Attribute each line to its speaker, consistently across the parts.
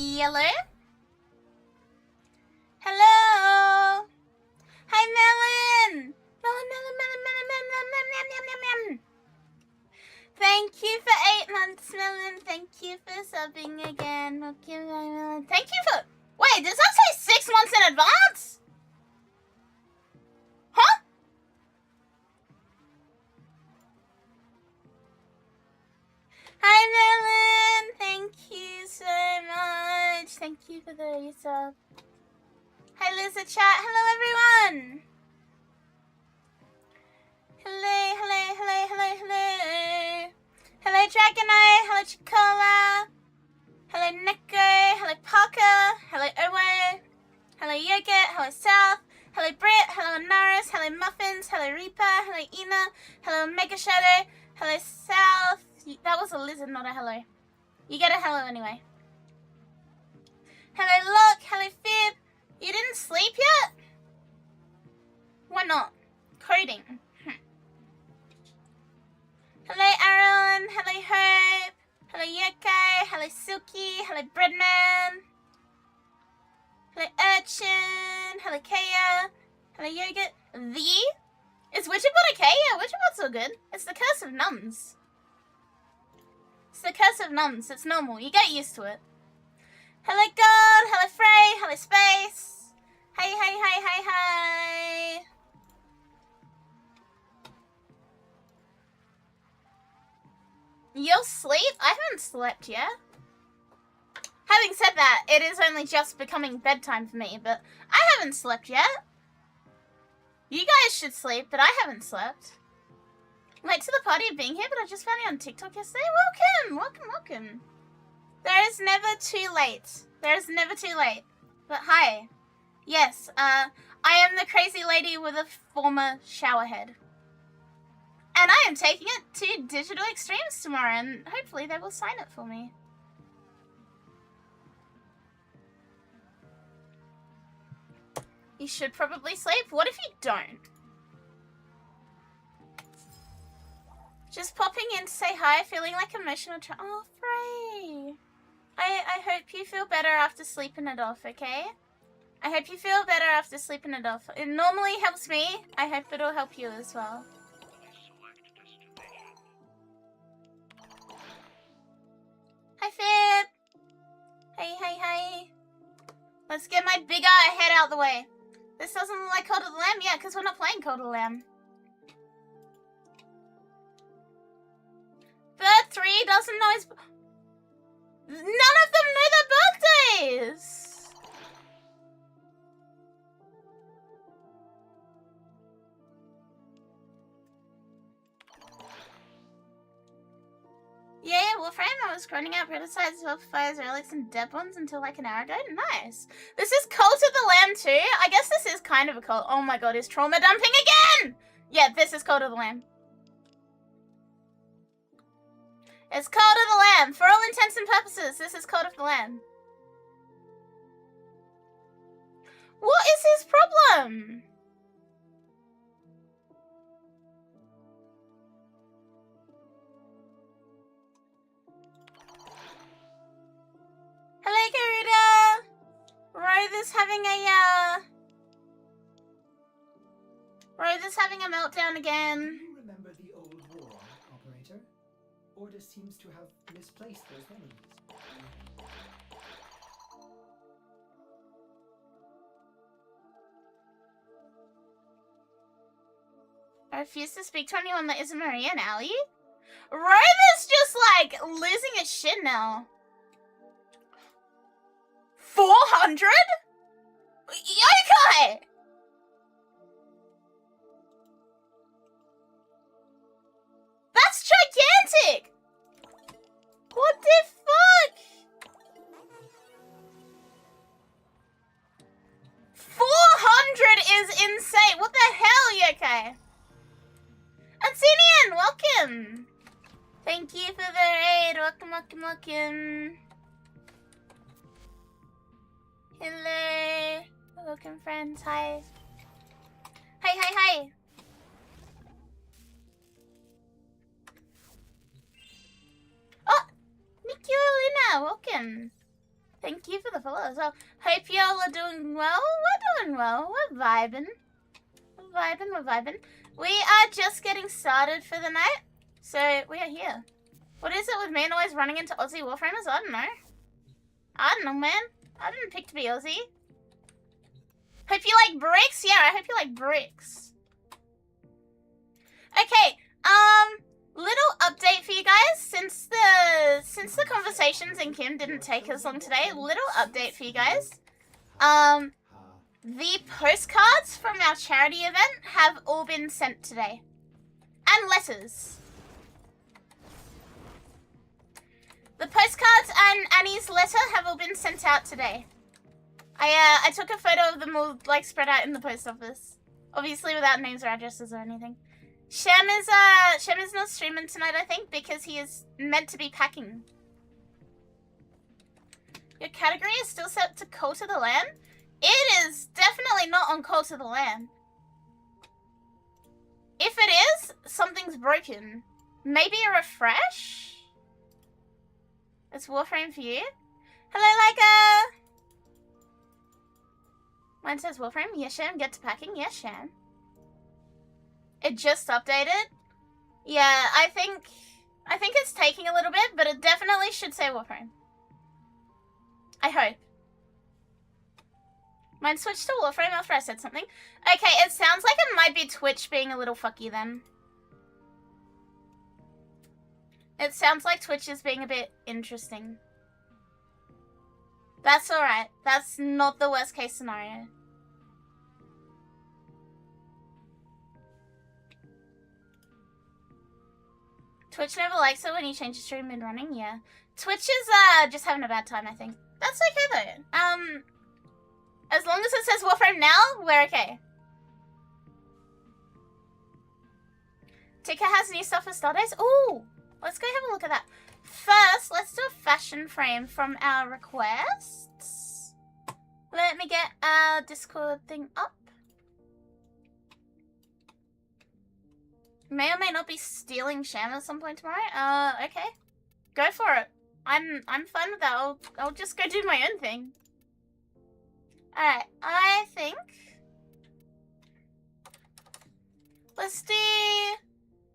Speaker 1: Yellow. Hello. Hi, Melon. Melon. Thank you for 8 months, Melon. Thank you for subbing again. Okay, Melon. Thank you for... Wait, does that say 6 months in advance? Huh? Hi, Melon. Thank you so much. Thank you for the sub. Hi, Lizard Chat. Hello, everyone. Hello. Hello, Dragonite. Hello, Chicola. Hello, Neko. Hello, Parker. Hello, Owe. Hello, Yogurt. Hello, South. Hello, Britt. Hello, Naris. Hello, Muffins. Hello, Reaper. Hello, Ina. Hello, Mega Shadow. Hello, South. That was a lizard, not a hello. You get a hello anyway. Hello, Look. Hello, Fib. You didn't sleep yet? Why not? Coding. Hello, Aaron. Hello, Hope. Hello, Yokai. Hello, Silky. Hello, Breadman. Hello, Urchin. Hello, Kaya. Hello, Yogurt. Is Witcherbot okay? Yeah, Witcherbot's so good. It's the curse of nuns. It's the curse of nuns. It's normal. You get used to it. Hello, God. Hello, Frey. Hello, Space. Hi. You'll sleep? I haven't slept yet. Having said that, it is only just becoming bedtime for me, but I haven't slept yet. You guys should sleep, but I haven't slept. Late to the party of being here, but I just found you on TikTok yesterday. Welcome. There is never too late. There is never too late. But hi. Yes, I am the crazy lady with a former shower head. And I am taking it to Digital Extremes tomorrow, and hopefully they will sign it for me. You should probably sleep. What if you don't? Just popping in to say hi, feeling like emotional oh, Frey. I hope you feel better after sleeping it off, okay? I hope you feel better after sleeping it off. It normally helps me. I hope it'll help you as well. Hi, Fib. Hey. Let's get my big eye head out the way. This doesn't look like Cult of the Lamb? Yeah, because we're not playing Cult of the Lamb. Bird 3 doesn't know his... None of them know their birthdays! Yeah, Warframe, I was grinding out prototypes of fires, relics, and dead ones until like an hour ago. Nice. This is Cult of the Lamb too? I guess this is kind of a cult. Oh my god, is trauma dumping again? Yeah, this is Cult of the Lamb. It's Cult of the Lamb. For all intents and purposes, this is Cult of the Lamb. What is his problem? Hello, Garuda. Rover's having a meltdown again.
Speaker 2: Do you remember the old war, operator? Order seems to have misplaced those memories.
Speaker 1: I refuse to speak to anyone that isn't Maria and Ali. Rover's just like losing his shit now. 400? Yokai! That's gigantic! What the fuck? 400 is insane. What the hell, Yokai? Ancinian, welcome! Thank you for the raid. Welcome. Hello. Welcome, friends. Hi. Hi. Oh, Nicolina, welcome. Thank you for the follow as well. Hope y'all are doing well. We're doing well. We're vibing. We're vibing. We are just getting started for the night. So, we are here. What is it with me and always running into Aussie Warframers? I don't know, man. I didn't pick to be Aussie. Hope you like bricks? Yeah, I hope you like bricks. Okay, little update for you guys. Since the conversations in Kim didn't take as long today, little update for you guys. The postcards from our charity event have all been sent today. And letters. The postcards and Annie's letter have all been sent out today. I took a photo of them all like spread out in the post office. Obviously without names or addresses or anything. Shem is not streaming tonight, I think, because he is meant to be packing. Your category is still set to Call to the Land? It is definitely not on Call to the Land. If it is, something's broken. Maybe a refresh? It's Warframe for you. Hello, Leica! Mine says Warframe. Yes, Shan. Get to packing. Yes, Shan. It just updated. Yeah, I think it's taking a little bit, but it definitely should say Warframe. I hope. Mine switched to Warframe after I said something. Okay, it sounds like it might be Twitch being a little fucky then. It sounds like Twitch is being a bit interesting. That's alright. That's not the worst case scenario. Twitch never likes it when you change the stream mid-running, yeah. Twitch is just having a bad time, I think. That's okay though. As long as it says Warframe now, we're okay. Tika has new stuff for Star Days. Ooh! Let's go have a look at that. First, let's do a fashion frame from our requests. Let me get our Discord thing up. May or may not be stealing Sham at some point tomorrow. Okay. Go for it. I'm fine with that. I'll just go do my own thing. Alright, I think let's do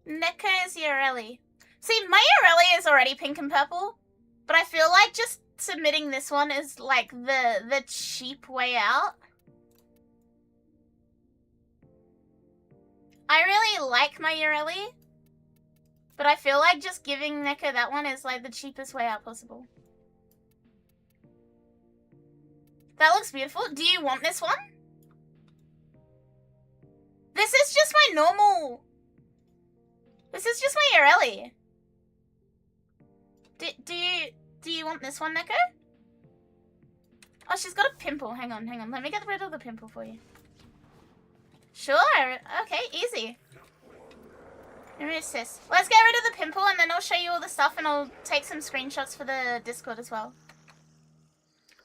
Speaker 1: Neko's Yorelli. See, my Yorelli is already pink and purple, but I feel like just submitting this one is like the cheap way out. I really like my Yorelli, but I feel like just giving Neko that one is like the cheapest way out possible. That looks beautiful. Do you want this one? This is just my normal... This is just my Yorelli. Do you want this one, Neko? Oh, she's got a pimple. Hang on. Let me get rid of the pimple for you. Sure. Okay, easy. Let me assist. Let's get rid of the pimple and then I'll show you all the stuff and I'll take some screenshots for the Discord as well.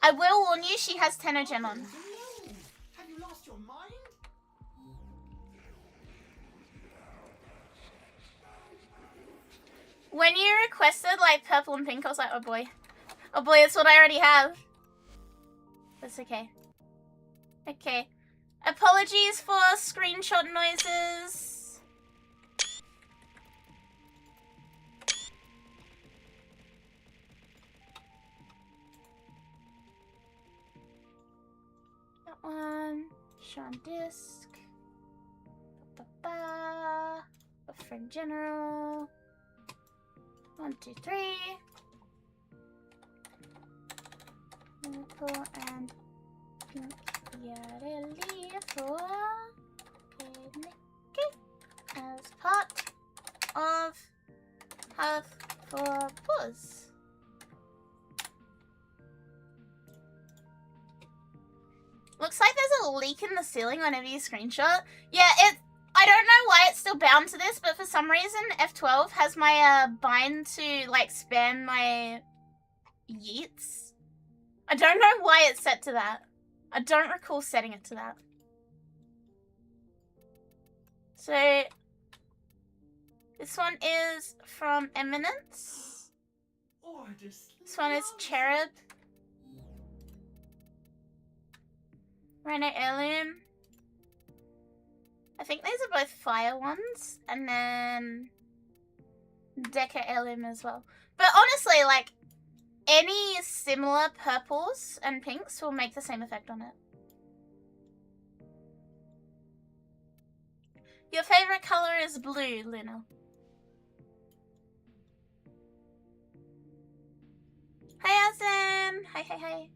Speaker 1: I will warn you, she has Tenogen on.
Speaker 2: Have you lost your mind?
Speaker 1: When you requested like purple and pink, I was like, oh boy. Oh boy, it's what I already have. That's okay. Okay. Apologies for screenshot noises. That one. Show on disk. Warframe general. 1, 2, 3. Purple and pink Yorelli for Nikki as part of Health for Pause. Looks like there's a leak in the ceiling whenever you screenshot. Yeah, I don't know why it's still bound to this, but for some reason F12 has my bind to like spam my yeets. I don't know why it's set to that. I don't recall setting it to that. So this one is from Eminence. This one is Cherub. Rhino Heirloom. I think these are both fire ones, and then Deca Heirloom as well. But honestly, like, any similar purples and pinks will make the same effect on it. Your favorite color is blue, Luna. Hi, Asen. Hi.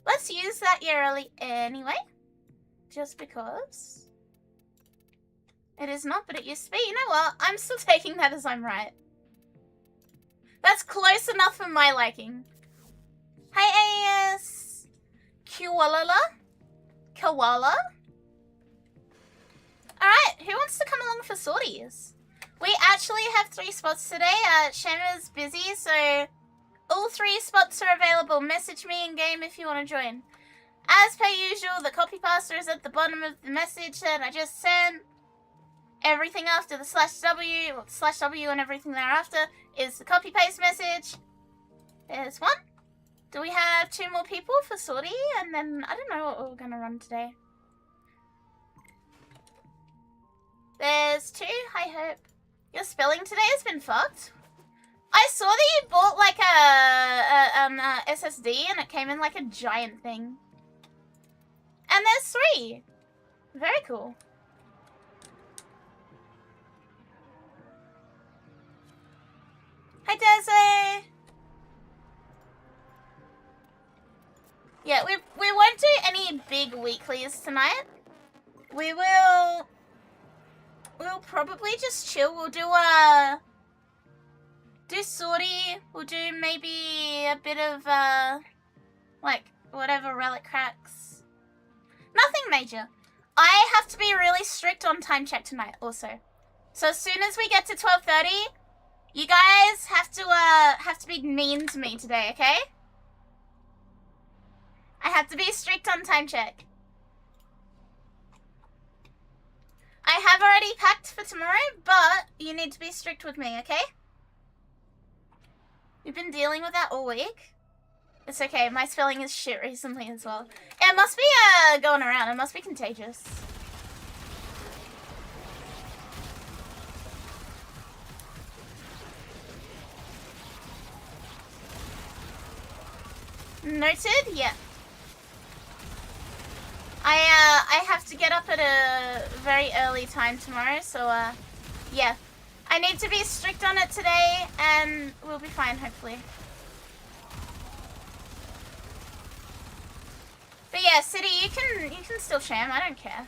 Speaker 1: Let's use that early anyway. Just because. It is not, but it used to be. You know what? I'm still taking that as I'm right. That's close enough for my liking. Hi, AS. Koala. Alright, who wants to come along for sorties? We actually have 3 spots today. Shema's busy, so all 3 spots are available. Message me in game if you want to join. As per usual, the copy pasta is at the bottom of the message that I just sent. Everything after the /W, or /W and everything thereafter is the copy paste message. There's 1. Do we have 2 more people for sortie? And then I don't know what we're gonna run today. There's 2. Hi, Hope. Your spelling today has been fucked. I saw that you bought like a SSD and it came in like a giant thing. And there's 3. Very cool. Hi, Desi. Yeah, we won't do any big weeklies tonight. We'll probably just chill. We'll do sortie. We'll do maybe a bit of like whatever relic cracks. Nothing major. I have to be really strict on time check tonight also. So as soon as we get to 12:30, you guys have to be mean to me today, okay? I have to be strict on time check. I have already packed for tomorrow, but you need to be strict with me, okay? We've been dealing with that all week. It's okay, my spelling is shit recently as well. It must be going around, it must be contagious. Noted? Yeah. I have to get up at a very early time tomorrow, so yeah. I need to be strict on it today and we'll be fine hopefully. But yeah, City, you can still sham, I don't care.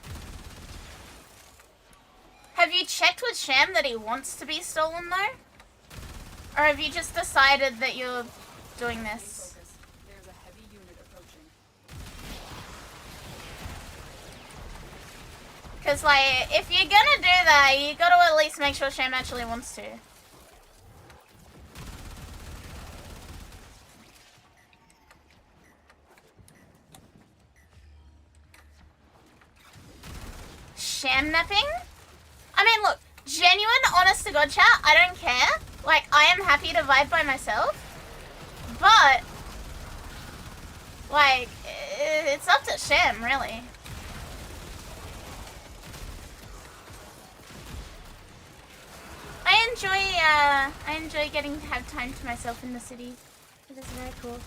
Speaker 1: Have you checked with Sham that he wants to be stolen though? Or have you just decided that you're doing this? Because, like, if you're gonna do that, you gotta at least make sure Sham actually wants to. Sham napping? I mean, look, genuine, honest to God chat, I don't care. Like, I am happy to vibe by myself. But, like, it's up to Sham, really. I enjoy getting to have time to myself in the city. It is very cool.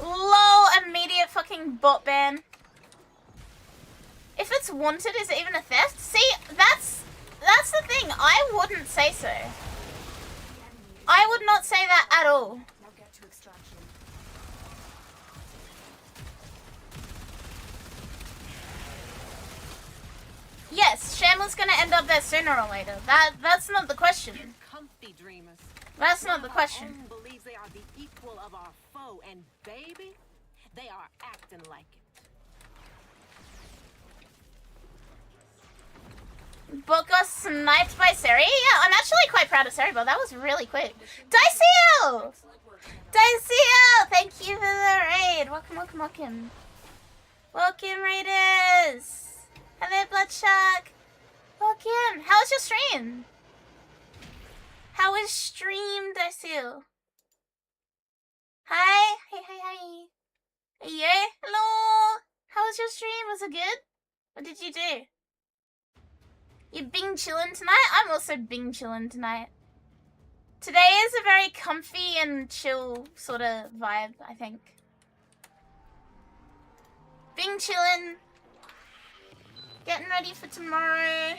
Speaker 1: LOL, immediate fucking bot ban. If it's wanted, is it even a theft? See, that's the thing. I wouldn't say so. I would not say that at all.
Speaker 3: Now get to extraction.
Speaker 1: Yes, Shamla's gonna end up there sooner or later. That's not the question.
Speaker 3: Comfy dreamers.
Speaker 1: That's not the question.
Speaker 3: Our own believes they are the equal of our foe, and baby, they are acting like it.
Speaker 1: Book got sniped by Seri? Yeah, I'm actually quite proud of Seri, but that was really quick. Diceo! Diceo! Thank you for the raid. Welcome, welcome, welcome. Welcome, raiders. Hello, Bloodshot. Welcome. How was your stream? How was stream, Diceo? Hi. Hi, hi, hi. Yeah, hello. How was your stream? Was it good? What did you do? You bing chillin' tonight? I'm also bing chillin' tonight. Today is a very comfy and chill sort of vibe, I think. Bing chillin'. Getting ready for tomorrow.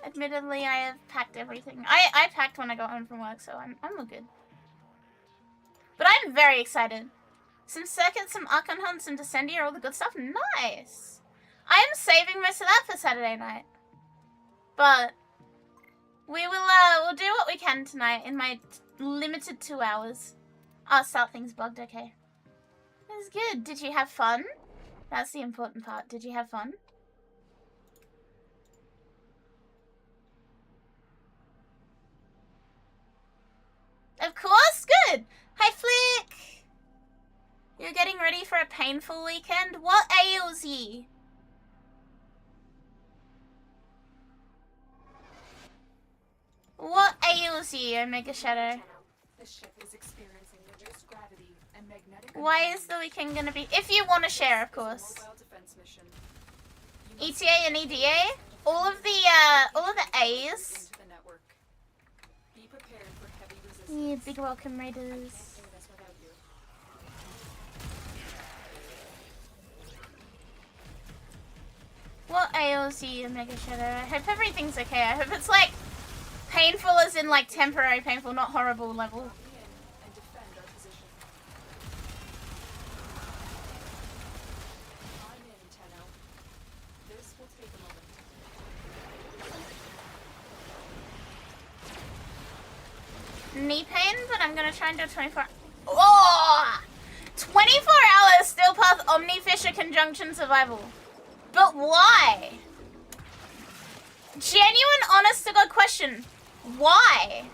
Speaker 1: Admittedly, I have packed everything. I packed when I got home from work, so I'm all good. But I'm very excited. Some circuits, some Archon hunts, some Descendia, all the good stuff. Nice! I'm saving most of that for Saturday night. But we'll do what we can tonight in my limited 2 hours. Oh, start things bugged, okay. It was good. Did you have fun? That's the important part. Did you have fun? Of course, good. Hi, Flick. You're getting ready for a painful weekend? What ails ye? What ails ye, Omega Shadow?
Speaker 4: The ship is experiencing reduced gravity and magnetic.
Speaker 1: Why is the weekend gonna be? If you want to share, of course. ETA and EDA, all of the A's.
Speaker 4: Be prepared for heavy resistance.
Speaker 1: Yeah, big welcome, Raiders. What ails you, Mega Shadow? I hope everything's okay. I hope it's like painful as in like temporary painful, not horrible level. Knee pain, but I'm gonna try and do 24. Oh! 24 hours still path Omni-Fisher conjunction survival. But why? Genuine, honest to God question. Why?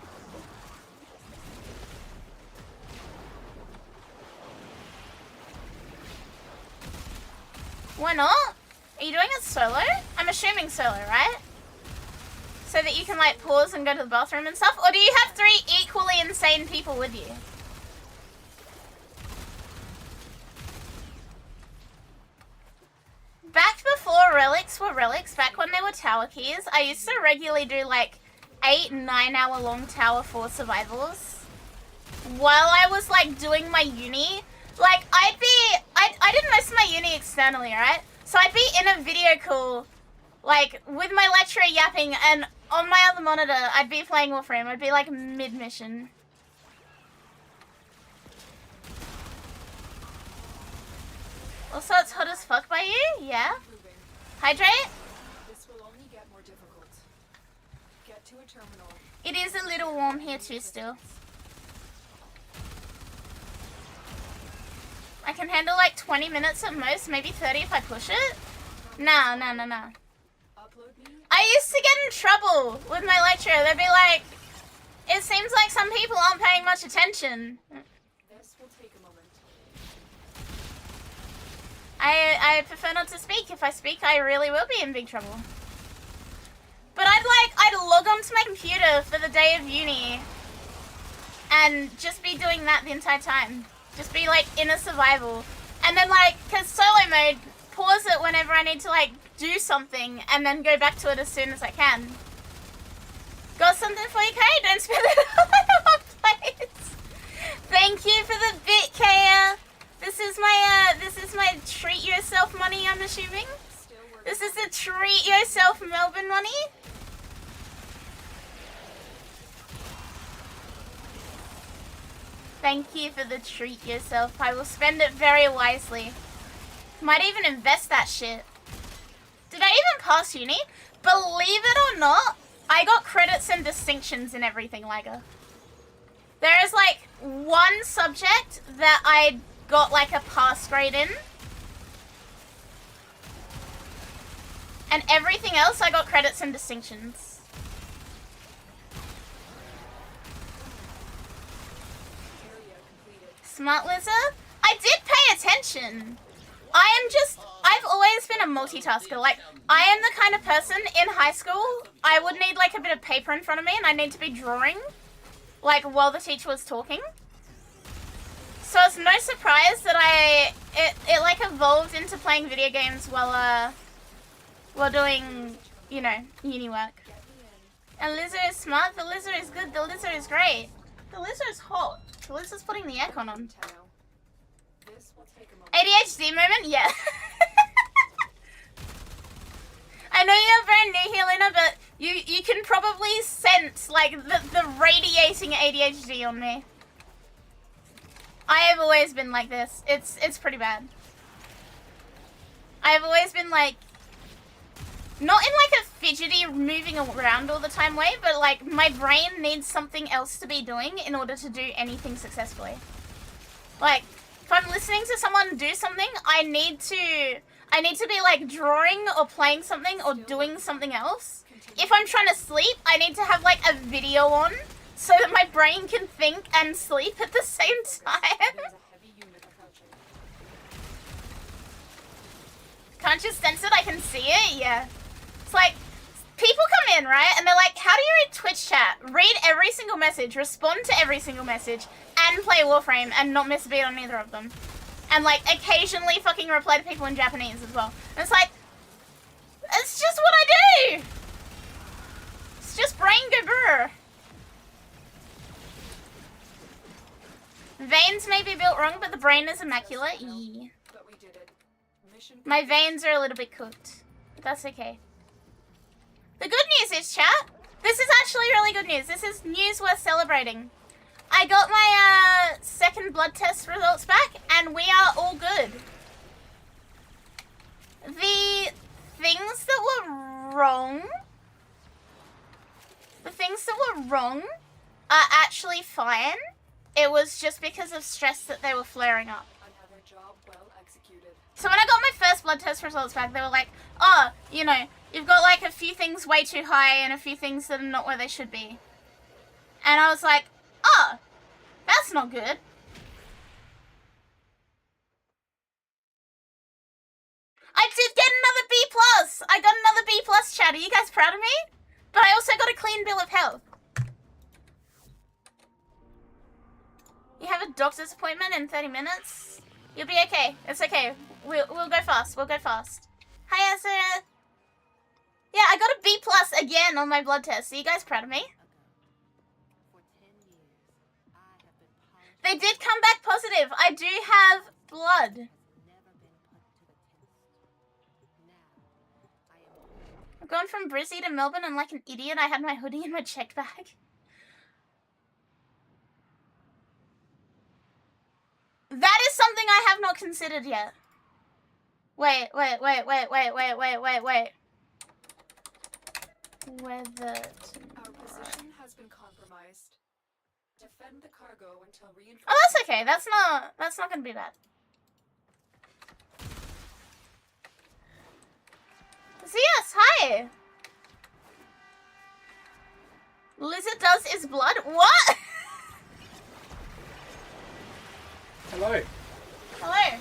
Speaker 1: Why not? Are you doing it solo? I'm assuming solo, right? So that you can like pause and go to the bathroom and stuff? Or do you have 3 equally insane people with you? Back before relics were relics, back when they were tower keys, I used to regularly do like 8-9 hour long tower 4 survivals. While I was like doing my uni, like I did most of my uni externally, right? So I'd be in a video call, like with my lecturer yapping, and on my other monitor, I'd be playing Warframe. I'd be like mid-mission. Also, it's hot as fuck by you? Yeah? Hydrate?
Speaker 4: This will only get more difficult. Get to a terminal.
Speaker 1: It is a little warm here too still. I can handle like 20 minutes at most, maybe 30 if I push it. No. I used to get in trouble with my lecturer. They'd be like, it seems like some people aren't paying much attention.
Speaker 4: This will take a moment.
Speaker 1: I prefer not to speak. If I speak, I really will be in big trouble. But I'd log onto my computer for the day of uni and just be doing that the entire time. Just be like in a survival. And then like, cause solo mode, pause it whenever I need to like do something and then go back to it as soon as I can. Got something for you, Kay? Don't spend it all in one place. Thank you for the bit, Kaya. This is my treat yourself money, I'm assuming. This is the treat yourself Melbourne money. Thank you for the treat yourself. I will spend it very wisely. Might even invest that shit. Did I even pass uni? Believe it or not, I got credits and distinctions in everything, Liga. There is like one subject that I got like a pass grade in. And everything else I got credits and distinctions. Smart Lizard? I did pay attention. I've always been a multitasker. Like, I am the kind of person in high school, I would need like a bit of paper in front of me and I need to be drawing, like while the teacher was talking. So it's no surprise that it like evolved into playing video games while doing, you know, uni work. And Lizard is smart, the Lizard is good, the Lizard is great. The Lizard is hot. The Lizard's putting the aircon on.
Speaker 4: This will take a moment.
Speaker 1: ADHD moment? Yeah. I know you're very new here, Lena, but you can probably sense like the radiating ADHD on me. I have always been like this. It's pretty bad. I have always been like, not in like a fidgety moving around all the time way, but like my brain needs something else to be doing in order to do anything successfully. Like, if I'm listening to someone do something, I need to be like drawing or playing something or doing something else. If I'm trying to sleep, I need to have like a video on so that my brain can think and sleep at the same time.
Speaker 4: There's a heavy unit approaching.
Speaker 1: Can't you sense it? I can see it. Yeah. It's like, people come in, right? And they're like, how do you read Twitch chat? Read every single message, respond to every single message, and play Warframe and not miss a beat on either of them. And like, occasionally fucking reply to people in Japanese as well. And it's like, it's just what I do! It's just brain go brr. Veins may be built wrong, but the brain is immaculate. Yeah.
Speaker 4: But we did it. Mission
Speaker 1: My
Speaker 4: complete.
Speaker 1: veins are a little bit cooked. But that's okay. The good news is, chat, this is actually really good news. This is news worth celebrating. I got my second blood test results back, and we are all good. The things that were wrong are actually fine. It was just because of stress that they were flaring up.
Speaker 4: Another job well executed.
Speaker 1: So when I got my first blood test results back, they were like, oh, you know, you've got like a few things way too high and a few things that are not where they should be. And I was like, oh, that's not good. I did get another B+. I got another B+, chat. Are you guys proud of me? But I also got a clean bill of health. You have a doctor's appointment in 30 minutes? You'll be okay. It's okay. We'll go fast. We'll go fast. Hi, Ezra. Yeah, I got a B+ again on my blood test. Are you guys proud of me? They did come back positive. I do have blood. I've gone from Brizzy to Melbourne and like an idiot, I had my hoodie in my checked bag. That is something I have not considered yet. Wait. Whether
Speaker 4: Our position has been compromised. Defend the cargo until reinforcements.
Speaker 1: Oh, that's okay. That's not gonna be bad. Zeus, hi. Lizard does is blood. What?
Speaker 5: Hello.
Speaker 1: Hello.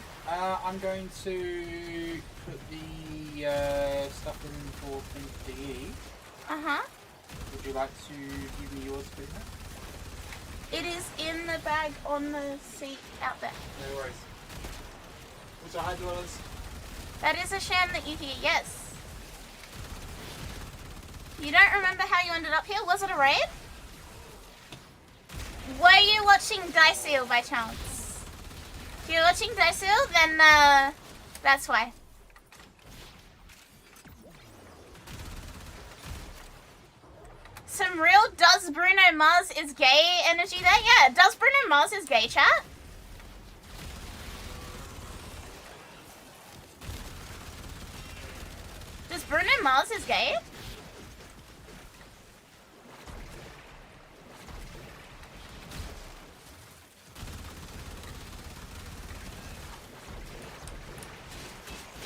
Speaker 5: I'm going to put the stuff in for PPE.
Speaker 1: Uh-huh.
Speaker 5: Would you like to give me yours, please?
Speaker 1: It is in the bag on the seat out there.
Speaker 5: No worries. Also, hi, dwellers.
Speaker 1: That is a sham that you hear, yes. You don't remember how you ended up here? Was it a raid? Were you watching Diceal by chance? If you're watching Diceal, then that's why. Some real does Bruno Mars is gay energy there? Yeah, does Bruno Mars is gay, chat? Does Bruno Mars is gay?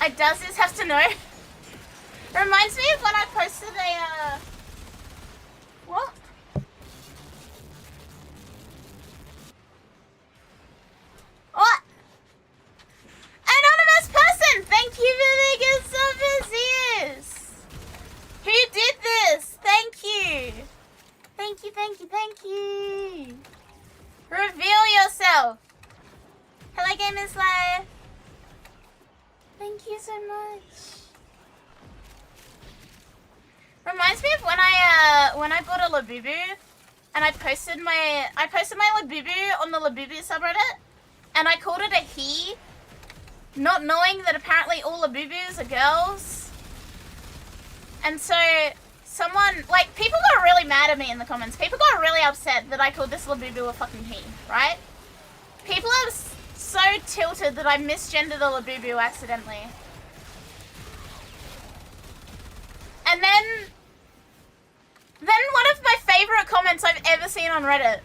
Speaker 1: I does this have to know? Reminds me of when I posted a what? What? Anonymous person! Thank you for the gifts of his ears! Who did this? Thank you! Thank you, thank you, thank you! Reveal yourself! Hi. Thank you so much. Reminds me of when I bought a Labubu and I posted my Labubu on the Labubu subreddit and I called it a he, not knowing that apparently all Labubus are girls. And so someone, like, people got really mad at me in the comments. People got really upset that I called this Labubu a fucking he, right? People are so tilted that I misgendered the Labubu accidentally. And then one of my favorite comments I've ever seen on Reddit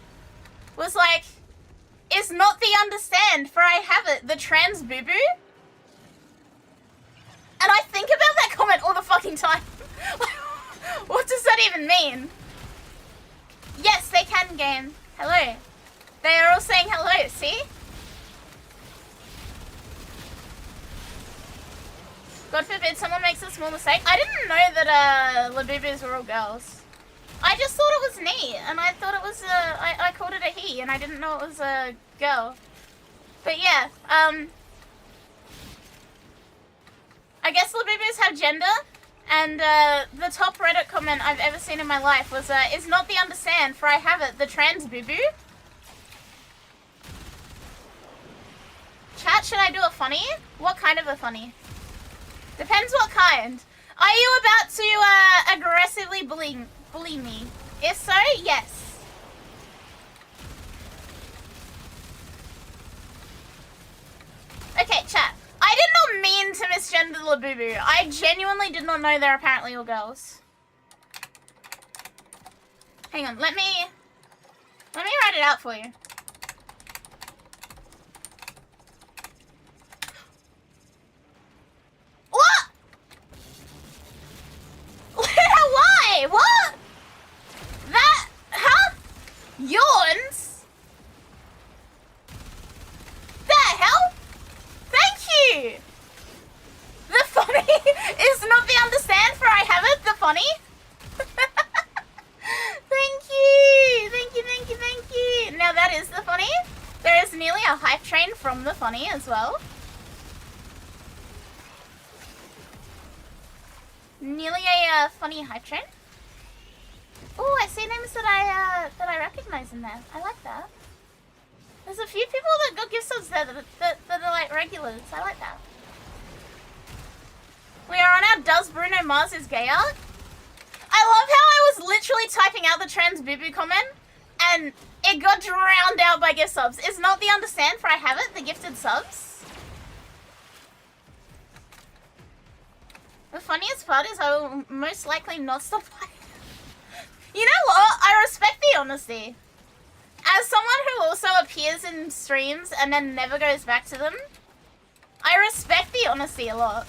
Speaker 1: was like, is not the understand, for I have it, the trans boo-boo? And I think about that comment all the fucking time. What does that even mean? Yes, they can game. Hello. They are all saying hello, see? God forbid someone makes a small mistake. I didn't know that Labubus were all girls. I just thought it was neat, and I thought it was I called it a he, and I didn't know it was a girl. But yeah, I guess Labubus have gender, and the top Reddit comment I've ever seen in my life was, is not the understand, for I have it, the trans boo-boo. Chat, should I do a funny? What kind of a funny? Depends what kind. Are you about to aggressively bully me? If so, yes. Okay, chat. I did not mean to misgender the Labubu. I genuinely did not know they're apparently all girls. Hang on, let me write it out for you. What? Why? What? That, huh? Yawns? The hell? Thank you! The funny is not the understand, for I have it, the funny. Thank you! Thank you, thank you, thank you! Now that is the funny. There is nearly a hype train from the funny as well. Nearly a funny hype train. Oh, I see names that I recognize in there. I like that. There's a few people that got gift subs there that are like regulars. I like that. We are on our Does Bruno Mars is gay arc. I love how I was literally typing out the trans boo-boo comment and it got drowned out by gift subs. Is not the understand, for I have it, the gifted subs. The funniest part is I will most likely not stop playing. You know what? I respect the honesty. As someone who also appears in streams and then never goes back to them, I respect the honesty a lot.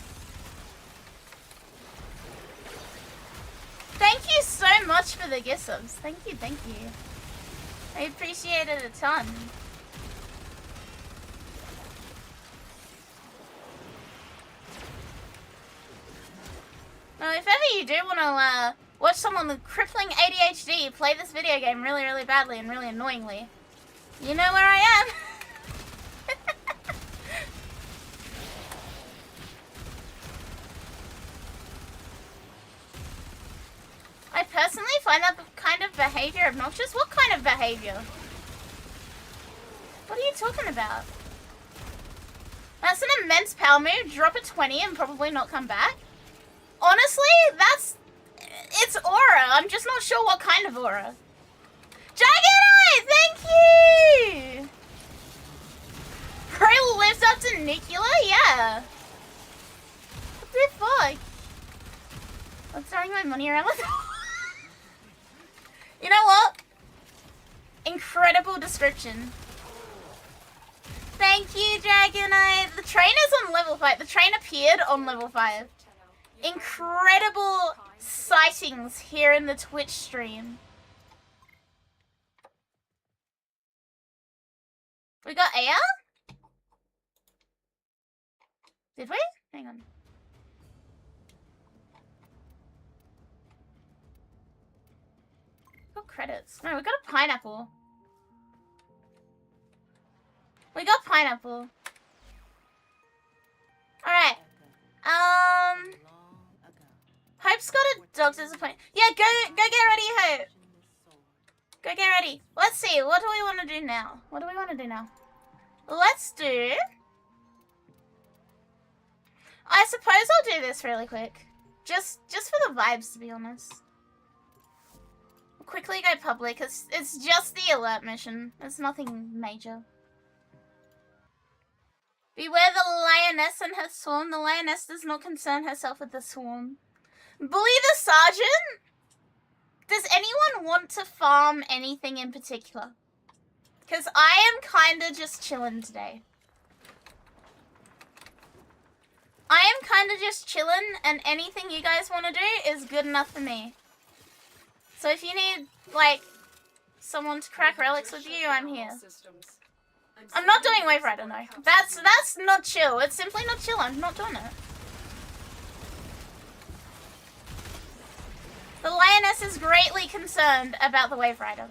Speaker 1: Thank you so much for the gift subs. Thank you, thank you. I appreciate it a ton. Well, if ever you do want to watch someone with crippling ADHD play this video game really, really badly and really annoyingly, you know where I am. I personally find that kind of behavior obnoxious. What kind of behavior? What are you talking about? That's an immense power move. Drop a 20 and probably not come back. Honestly, it's aura. I'm just not sure what kind of aura. Dragonite, thank you! Pro lives up to nuclear? Yeah. What the fuck? I'm throwing my money around with You know what? Incredible description. Thank you, Dragonite. The train is on level 5. The train appeared on level 5. Incredible sightings here in the Twitch stream. We got Aya? Did we? Hang on. We got credits. No, we got a pineapple. We got pineapple. doctor's appointment. Yeah, go get ready, Hope. Go get ready. Let's see, what do we want to do now? What do we want to do now? Let's do... I suppose I'll do this really quick. Just for the vibes, to be honest. Quickly go public. It's just the alert mission. It's nothing major. Beware the lioness and her swarm. The lioness does not concern herself with the swarm. Bully the sergeant? Does anyone want to farm anything in particular? Because I am kind of just chilling today. I am kind of just chilling, and anything you guys want to do is good enough for me. So if you need, like, someone to crack relics with you, I'm here. I'm not doing Wave Rider, no. That's not chill. It's simply not chill. I'm not doing it. The lioness is greatly concerned about the Wave Rider.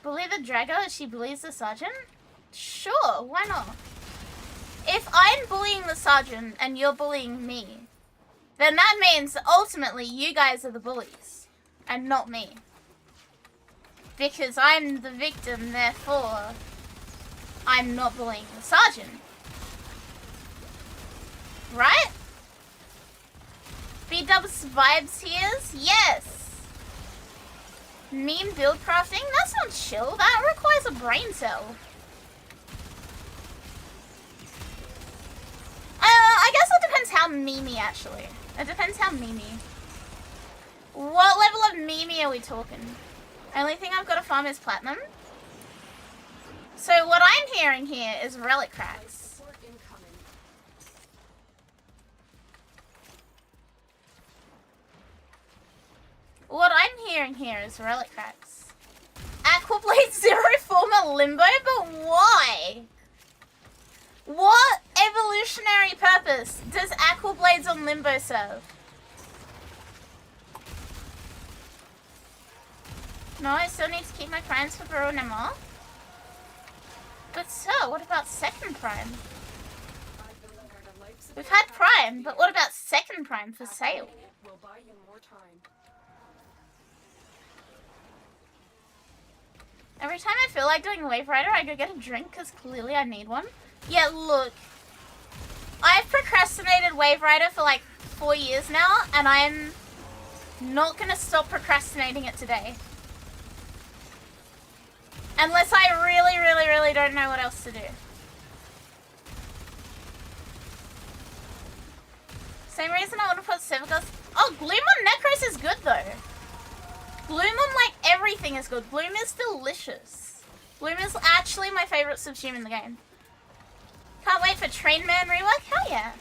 Speaker 1: Bully the Drago as she bullies the sergeant? Sure, why not? If I'm bullying the sergeant and you're bullying me, then that means that ultimately you guys are the bullies, and not me. Because I'm the victim, therefore, I'm not bullying the sergeant. Right? B-dubs vibes here's? Yes! Meme build crafting? That's not chill, that requires a brain cell. I guess it depends how memey, actually. It depends how memey. What level of memey are we talking? Only thing I've got to farm is platinum. So what I'm hearing here is relic cracks. What I'm hearing here is relic cracks. Aquablade Zero Forma Limbo? But why? What evolutionary purpose does Aquablades on Limbo serve? No, I still need to keep my primes for Baronema. But sir, what about second prime? We've had prime, but what about second prime for sale?
Speaker 4: Will buy you more time.
Speaker 1: Every time I feel like doing a Wave Rider, I go get a drink because clearly I need one. Yeah, look. I've procrastinated Wave Rider for like 4 years now, and I'm not going to stop procrastinating it today. Unless I really, really, really don't know what else to do. Same reason I want to put Civitas. Oh, Gloom on Necros is good though. Gloom on like everything is good. Gloom is delicious. Gloom is actually my favorite subsume in the game. Can't wait for Train Man rework. Hell yeah.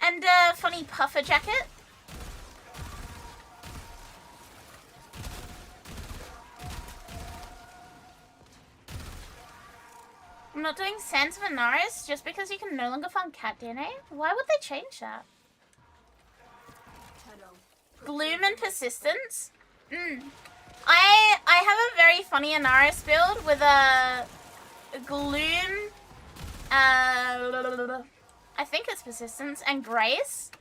Speaker 1: And funny puffer jacket. I'm not doing Sands of Anaris just because you can no longer farm cat DNA? Why would they change that? Gloom and Persistence? I have a very funny Anaris build with a Gloom, I think it's Persistence, and Grace.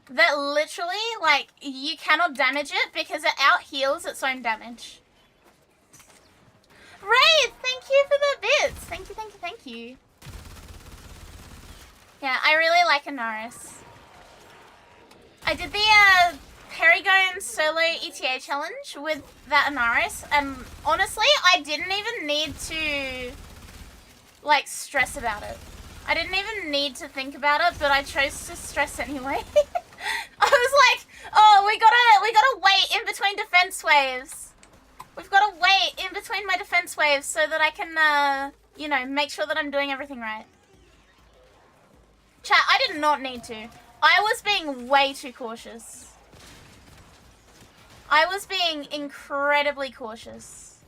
Speaker 1: That literally, like, you cannot damage it because it out-heals its own damage. Ray, thank you for the bits. Thank you, thank you, thank you. Yeah, I really like Anaris. I did the Perigone solo ETA challenge with that Anaris, and honestly, I didn't even need to, like, stress about it. I didn't even need to think about it, but I chose to stress anyway. I was like, oh, we gotta wait in between defense waves. We've got to wait in between my defense waves so that I can, you know, make sure that I'm doing everything right. Chat, I did not need to. I was being way too cautious. I was being incredibly cautious.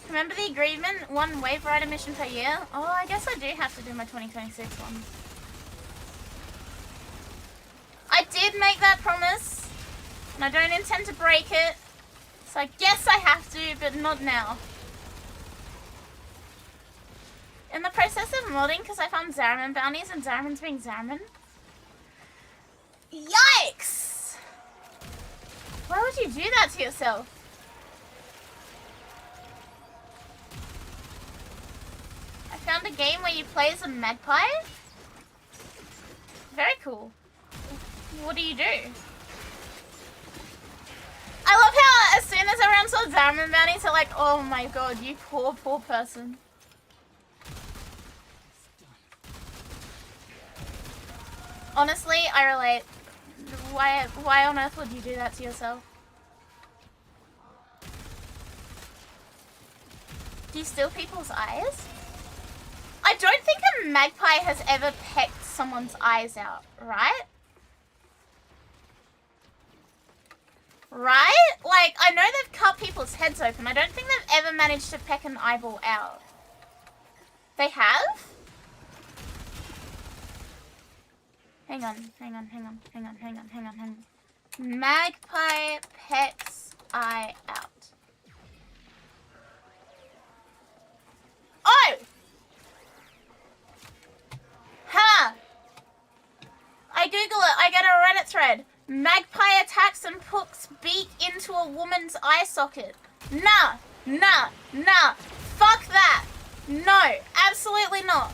Speaker 1: Remember the agreement? 1 Wave Rider mission per year? Oh, I guess I do have to do my 2026 one. I did make that promise. And I don't intend to break it. So I guess I have to, but not now. In the process of modding because I found Zaraman bounties and Zaraman's being Zaraman. Yikes! Why would you do that to yourself? I found a game where you play as a magpie. Very cool. What do you do? I love how as soon as everyone saw Zaraman bounties, they're like, oh my god, you poor, poor person. Honestly, I relate. Why on earth would you do that to yourself? Do you steal people's eyes? I don't think a magpie has ever pecked someone's eyes out, right? Right? Like, I know they've cut people's heads open. I don't think they've ever managed to peck an eyeball out. They have? Hang on. Magpie pecks eye out. Oh! Ha! I Google it, I get a Reddit thread. Magpie attacks and puts beak into a woman's eye socket. Nah. Fuck that. No, absolutely not.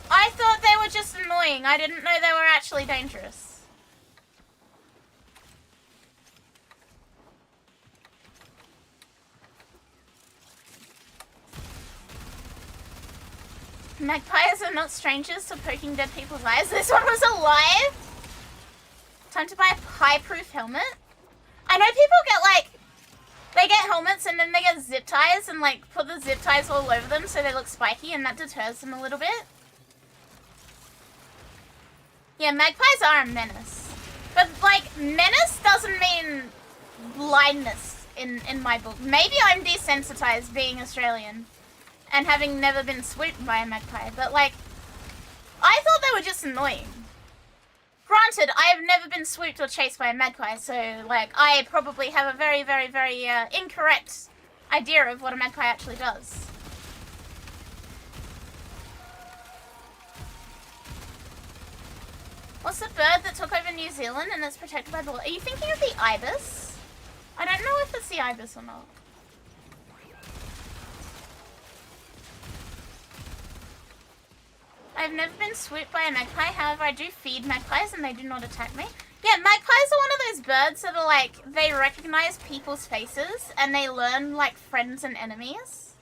Speaker 1: I thought they were just annoying. I didn't know they were actually dangerous. Magpies are not strangers to poking dead people's eyes. This one was alive. Time to buy a pie-proof helmet. I know people get like, they get helmets and then they get zip ties and like put the zip ties all over them so they look spiky and that deters them a little bit. Yeah, magpies are a menace. But like, menace doesn't mean blindness in my book. Maybe I'm desensitized being Australian and having never been swooped by a magpie, but like, I thought they were just annoying. Granted, I have never been swooped or chased by a magpie, so like, I probably have a very incorrect idea of what a magpie actually does. What's the bird that took over New Zealand and it's protected by the law? Are you thinking of the ibis? I don't know if it's the ibis or not. I've never been swooped by a magpie, however I do feed magpies and they do not attack me. Yeah, magpies are one of those birds that are like, they recognize people's faces and they learn like friends and enemies.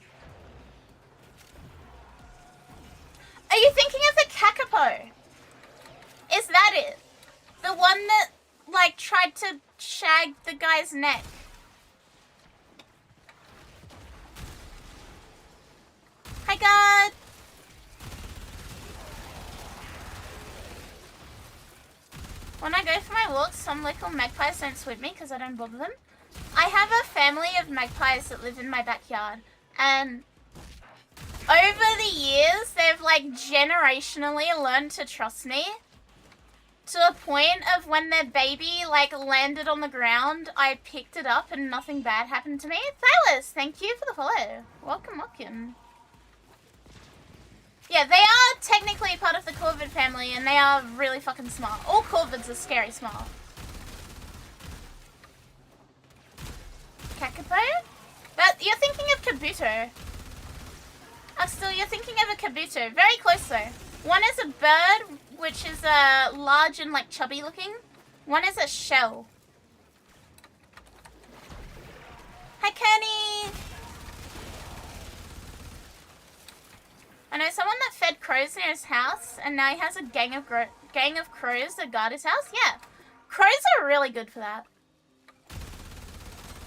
Speaker 1: Are you thinking of the kakapo? Is that it? The one that like tried to shag the guy's neck? Hi God! When I go for my walks, some local magpies don't swoop me because I don't bother them. I have a family of magpies that live in my backyard, and over the years, they've like generationally learned to trust me. To the point of when their baby like landed on the ground, I picked it up and nothing bad happened to me. Thalos, thank you for the follow. Welcome. Yeah, they are technically part of the corvid family and they are really fucking smart. All corvids are scary smart. Kakapo? But you're thinking of Kabuto. Still, you're thinking of a Kabuto. Very close though. One is a bird, which is large and like chubby looking. One is a shell. Hi, Kenny. I know someone that fed crows near his house, and now he has a gang of crows that guard his house. Yeah, crows are really good for that.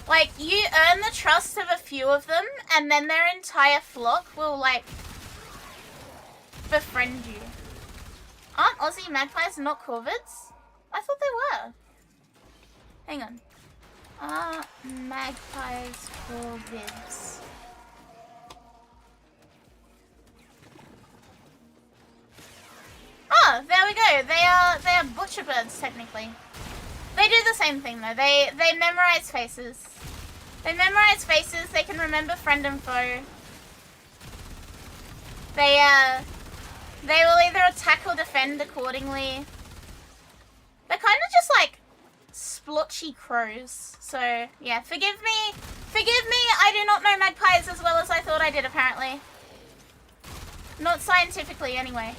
Speaker 1: Like, you earn the trust of a few of them, and then their entire flock will like befriend you. Aren't Aussie magpies not corvids? I thought they were. Hang on. Are magpies corvids? Oh, there we go. They are butcher birds technically. They do the same thing though. They memorize faces. They memorize faces, they can remember friend and foe. They will either attack or defend accordingly. They're kind of just like splotchy crows. So, yeah, forgive me. Forgive me, I do not know magpies as well as I thought I did, apparently. Not scientifically, anyway.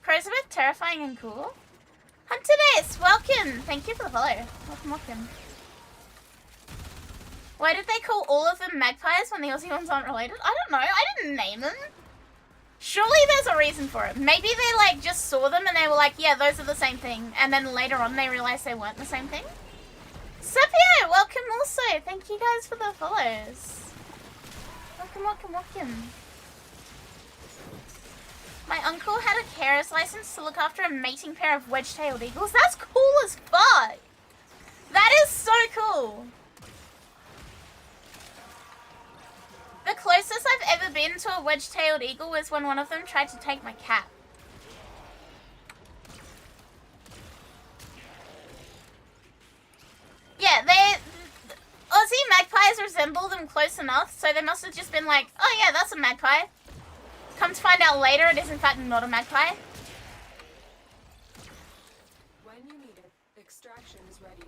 Speaker 1: Crows are both terrifying and cool. Hunter Dace, welcome! Thank you for the follow. Welcome, welcome. Why did they call all of them magpies when the Aussie ones aren't related? I don't know, I didn't name them. Surely there's a reason for it. Maybe they like just saw them and they were like, yeah, those are the same thing. And then later on they realized they weren't the same thing. Sepio, welcome also. Thank you guys for the follows. Welcome, welcome, welcome. My uncle had a carer's license to look after a mating pair of wedge-tailed eagles. That's cool as fuck. That is so cool. The closest I've ever been to a wedge-tailed eagle was when one of them tried to take my cat. Yeah, Aussie magpies resemble them close enough, so they must have just been like, oh yeah, that's a magpie. Come to find out later, it is in fact not a magpie.
Speaker 4: When you need it, extraction is ready.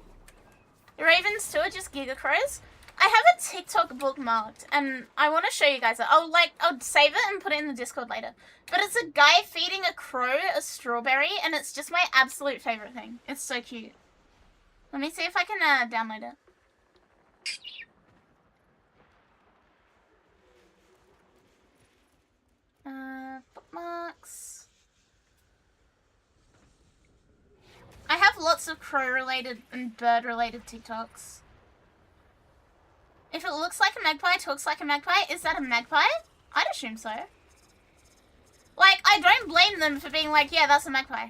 Speaker 1: The ravens too are just giga crows. I have a TikTok bookmarked, and I want to show you guys it. I'll save it and put it in the Discord later. But it's a guy feeding a crow a strawberry, and it's just my absolute favorite thing. It's so cute. Let me see if I can download it. Bookmarks. I have lots of crow-related and bird-related TikToks. If it looks like a magpie, talks like a magpie, is that a magpie? I'd assume so. Like, I don't blame them for being like, yeah, that's a magpie.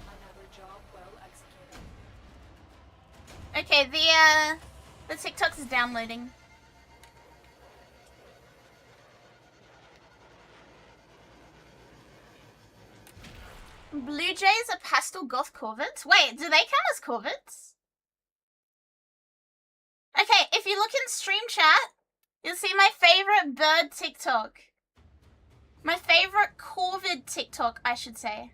Speaker 4: Another job well executed.
Speaker 1: Okay, the TikTok is downloading. Blue jays are pastel goth corvids? Wait, do they count as corvids? Okay, if you look in stream chat, you'll see my favorite bird TikTok. My favorite corvid TikTok, I should say.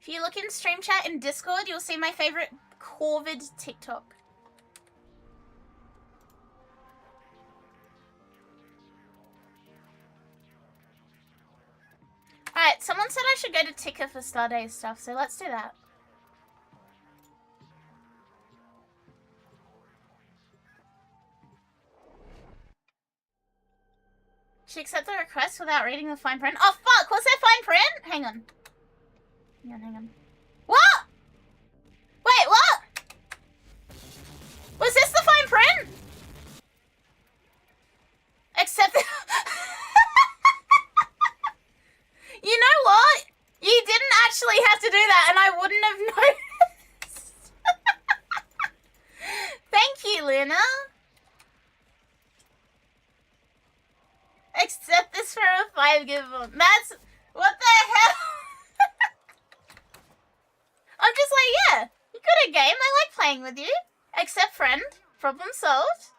Speaker 1: If you look in stream chat in Discord, you'll see my favorite corvid TikTok. Alright, someone said I should go to Ticker for Starday stuff, so let's do that. She accepted the request without reading the fine print. Oh fuck, was there fine print? Hang on. Hang on. What? Wait, what? Was this the fine print? Accept. You know what? You didn't actually have to do that and I wouldn't have noticed. Thank you, Luna. Accept this for a 5 giveaway. That's... What the hell? I'm just like, yeah, you got a game. I like playing with you. Accept friend. Problem solved.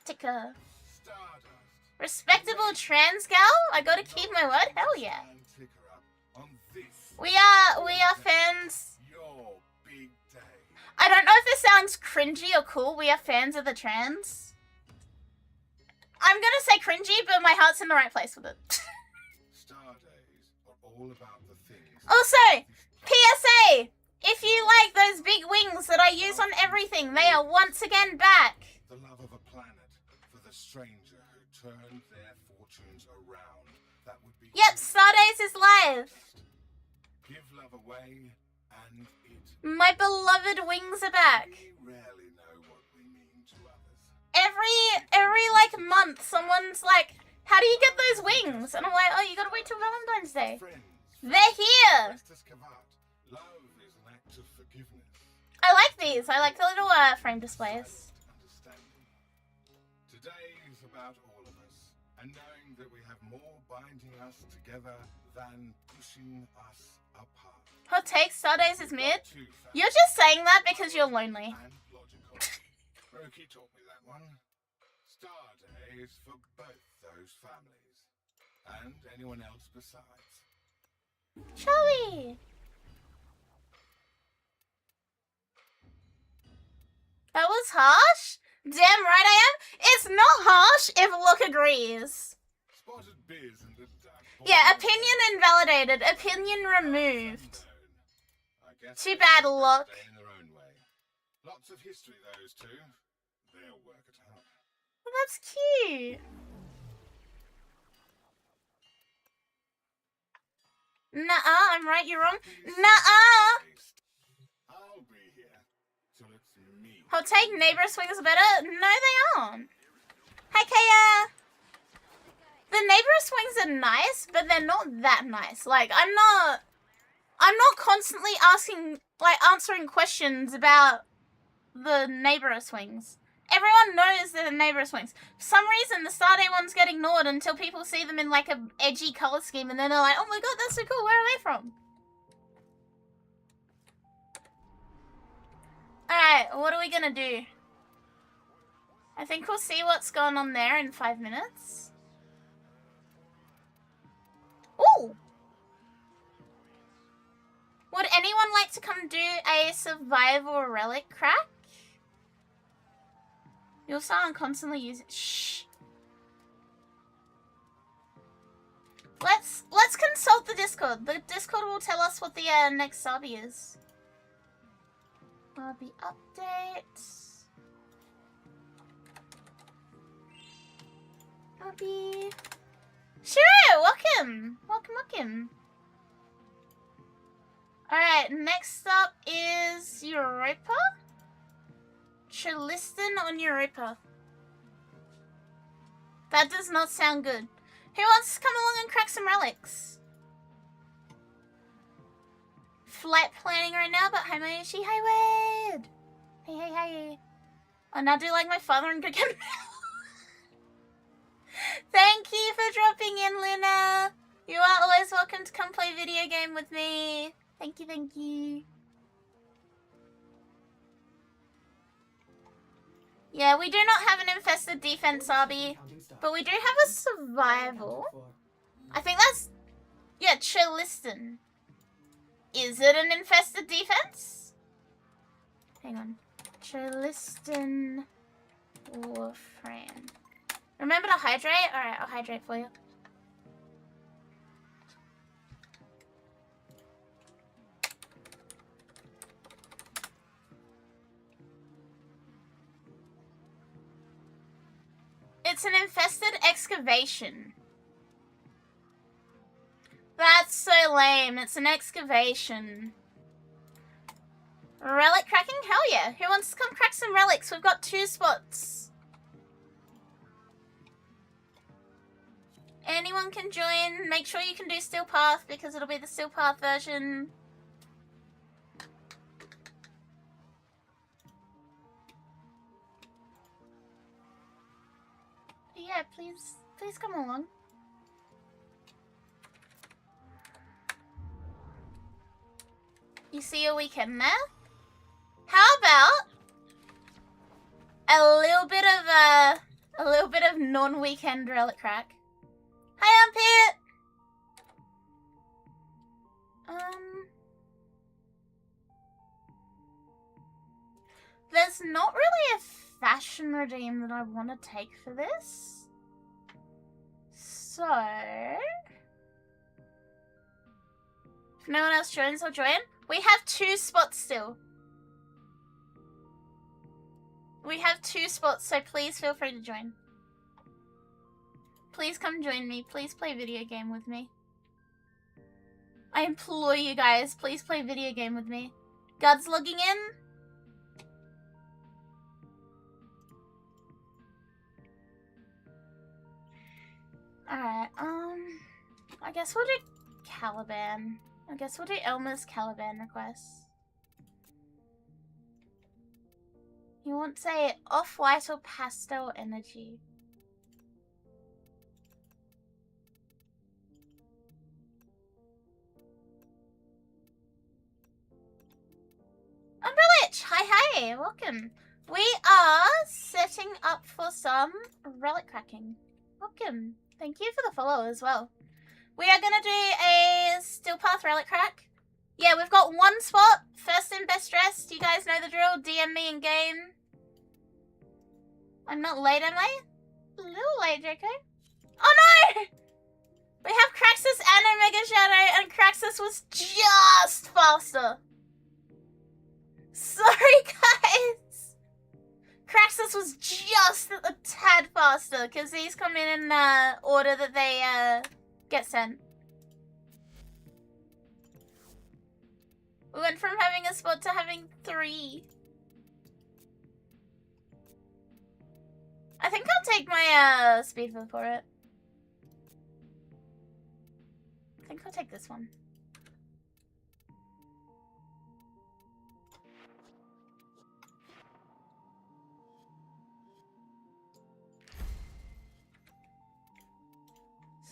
Speaker 1: Ticker. Respectable trans gal? I gotta keep my word? Hell yeah. We are fans. I don't know if this sounds cringy or cool. We are fans of the trans. I'm gonna say cringy, but my heart's in the right place with it. Also, PSA! If you like those big wings that I use on everything, they are once again back.
Speaker 6: The love of a planet for the stranger who turned their fortunes around. That would be.
Speaker 1: Yep, Stardays is live.
Speaker 6: Give love away, and it.
Speaker 1: My beloved wings are back.
Speaker 6: We rarely know what we mean to others.
Speaker 1: Every like month, someone's like, "How do you get those wings?" And I'm like, "Oh, you gotta wait till Valentine's Day." They're here.
Speaker 6: Love is an act of forgiveness.
Speaker 1: I like these. I like the little frame displays.
Speaker 6: Today is about all of us. and knowing that we have more binding us together than pushing us apart.
Speaker 1: Hot take, Stardust is mid.
Speaker 6: Two facts
Speaker 1: You're just saying that because you're lonely.
Speaker 6: and logical. Roki taught me that one. Star Days for both those families. And anyone else besides.
Speaker 1: Charlie! That was harsh? Damn right I am. It's not harsh if Look agrees.
Speaker 6: Spotted Biz and the Dark
Speaker 1: Yeah, opinion invalidated. Opinion removed.
Speaker 6: I guess
Speaker 1: Too
Speaker 6: they
Speaker 1: bad,
Speaker 6: stay
Speaker 1: Look.
Speaker 6: in their own way. Lots of history, those two. They'll work it out.
Speaker 1: Well, that's cute. Nuh-uh, I'm right, you're wrong. Nuh-uh!
Speaker 6: I'll be here till it's me.
Speaker 1: Hot take, neighbor swings are better. No, they aren't. Hi, Kaya. The neighbor swings are nice, but they're not that nice. Like, I'm not constantly answering questions about the neighbor swings. Everyone knows they're the neighbor swings. For some reason, the Starday ones get ignored until people see them in like a edgy color scheme, and then they're like, "Oh my god, that's so cool. Where are they from?" All right, what are we gonna do? I think we'll see what's going on there in 5 minutes. Ooh! Would anyone like to come do a survival relic crack? You'll sound constantly using. Shh. Let's consult the Discord. The Discord will tell us what the next obby is. Obby update. Obby. Sure, welcome. Welcome. Alright, next up is Europa. Tristan on Europa. That does not sound good. Who wants to come along and crack some relics? Flight planning right now, but hi Mayoshi, hi Wade! Hey. Oh, now do like my father and go get mail. Thank you for dropping in, Luna. You are always welcome to come play video game with me. Thank you. Yeah, we do not have an infested defense, Arby, but we do have a survival. I think that's... yeah, Tristan. Is it an infested defense? Hang on. Tristan Warframe. Remember to hydrate? Alright, I'll hydrate for you. It's an infested excavation. That's so lame. It's an excavation. Relic cracking? Hell yeah. Who wants to come crack some relics? We've got 2 spots. Anyone can join. Make sure you can do Steel Path because it'll be the Steel Path version. Yeah, please come along. You see a weekend there? How about a little bit of non-weekend relic crack? Hi, Armpit! There's not really a fashion redeem that I want to take for this. So... if no one else joins, I'll join. We have 2 spots still. We have 2 spots, so please feel free to join. Please come join me. Please play video game with me. I implore you guys, please play video game with me. God's logging in. Alright, I guess we'll do Caliban. I guess we'll do Elmer's Caliban requests. You want, say, off-white or pastel energy? Hey, welcome. We are setting up for some relic cracking. Welcome. Thank you for the follow as well. We are gonna do a steel path relic crack. Yeah, we've got one spot. First in, best dressed. You guys know the drill. DM me in game. I'm not late, am I? A little late, Draco. Oh no! We have Craxus and Omega Shadow, and Craxus was just faster. Sorry, guys. Craxus was just a tad faster, because these come in order that they get sent. We went from having a spot to having 3. I think I'll take my speed for it. I think I'll take this one.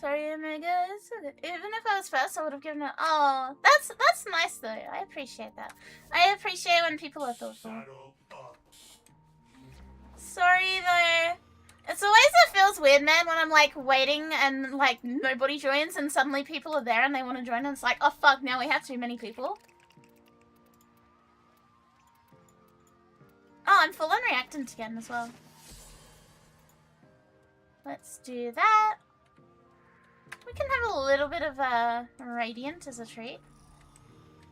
Speaker 1: Sorry, Omega. Even if I was first, I would have given it. Oh, that's nice though. I appreciate that. I appreciate when people are thoughtful. Sorry though. It's always, it feels weird, man, when I'm like waiting and like nobody joins and suddenly people are there and they want to join and it's like, oh fuck, now we have too many people. Oh, I'm full on reactant again as well. Let's do that. We can have a little bit of radiant as a treat.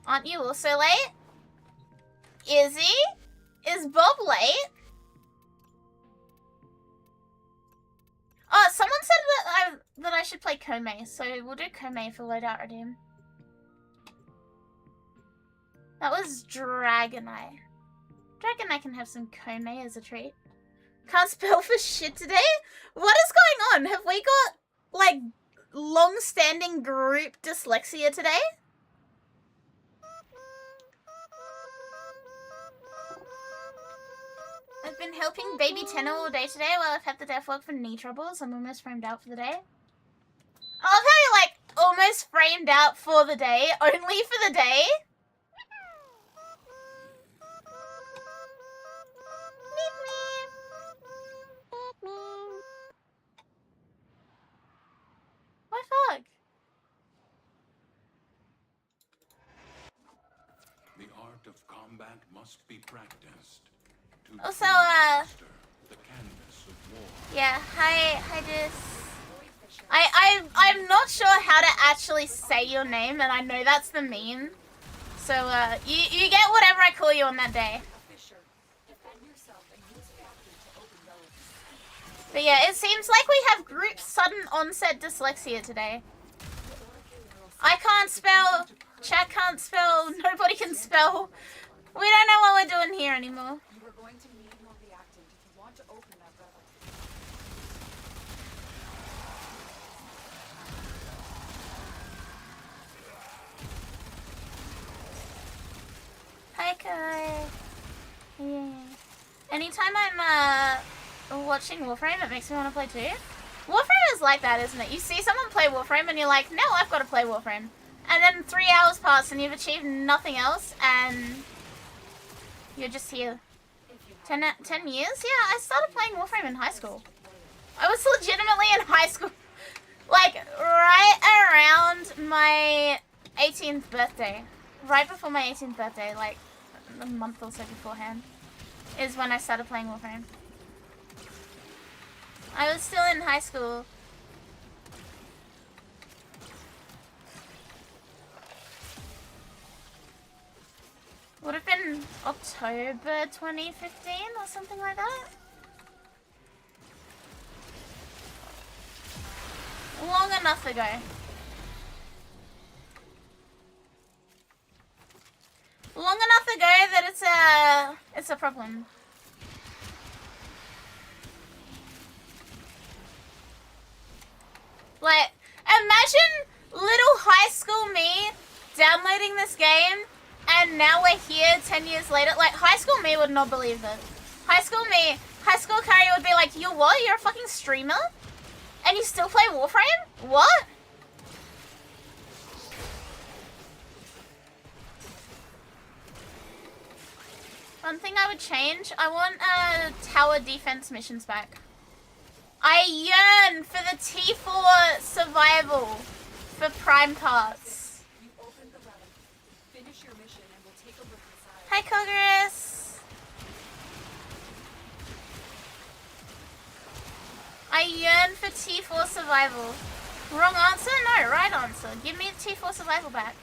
Speaker 1: Aren't you also late? Izzy? Is Bob late? Oh, someone said that I should play Kome, so we'll do Kome for loadout redeem. That was Dragonite. Dragonite can have some Kome as a treat. Can't spell for shit today? What is going on? Have we got, like, long-standing group dyslexia today? I've been helping baby Tenno all day today while I've had the deaf work for knee troubles. I'm almost framed out for the day. I love how you're like almost framed out for the day, only for the day. What fuck?
Speaker 7: The art of combat must be practiced.
Speaker 1: Also,
Speaker 7: The canvas of war.
Speaker 1: yeah, hi, Dis. I'm not sure how to actually say your name, and I know that's the meme. So, you get whatever I call you on that day. But yeah, it seems like we have group sudden onset dyslexia today. I can't spell, chat can't spell, nobody can spell. We don't know what we're doing here anymore.
Speaker 4: You are going to need more reactant if you want to open that relic.
Speaker 1: Hi, Kai. Yeah. Anytime I'm watching Warframe, it makes me want to play too. Warframe is like that, isn't it? You see someone play Warframe and you're like, no, I've got to play Warframe. And then 3 hours pass and you've achieved nothing else and you're just here. 10 years? Yeah, I started playing Warframe in high school. I was legitimately in high school. Like, right around my 18th birthday. Right before my 18th birthday, like a month or so beforehand, is when I started playing Warframe. I was still in high school. Would have been October 2015 or something like that. Long enough ago. Long enough ago that it's a problem. Like, imagine little high school me downloading this game and now we're here 10 years later. Like, high school me would not believe it. High school Akari would be like, you what? You're a fucking streamer? And you still play Warframe? What? One thing I would change, I want tower defense missions back. I yearn for the T4 survival for prime parts.
Speaker 4: You opened the relic. Finish your mission and we'll take a look inside.
Speaker 1: Hi, Kogris. I yearn for T4 survival. Wrong answer? No, right answer. Give me the T4 survival back.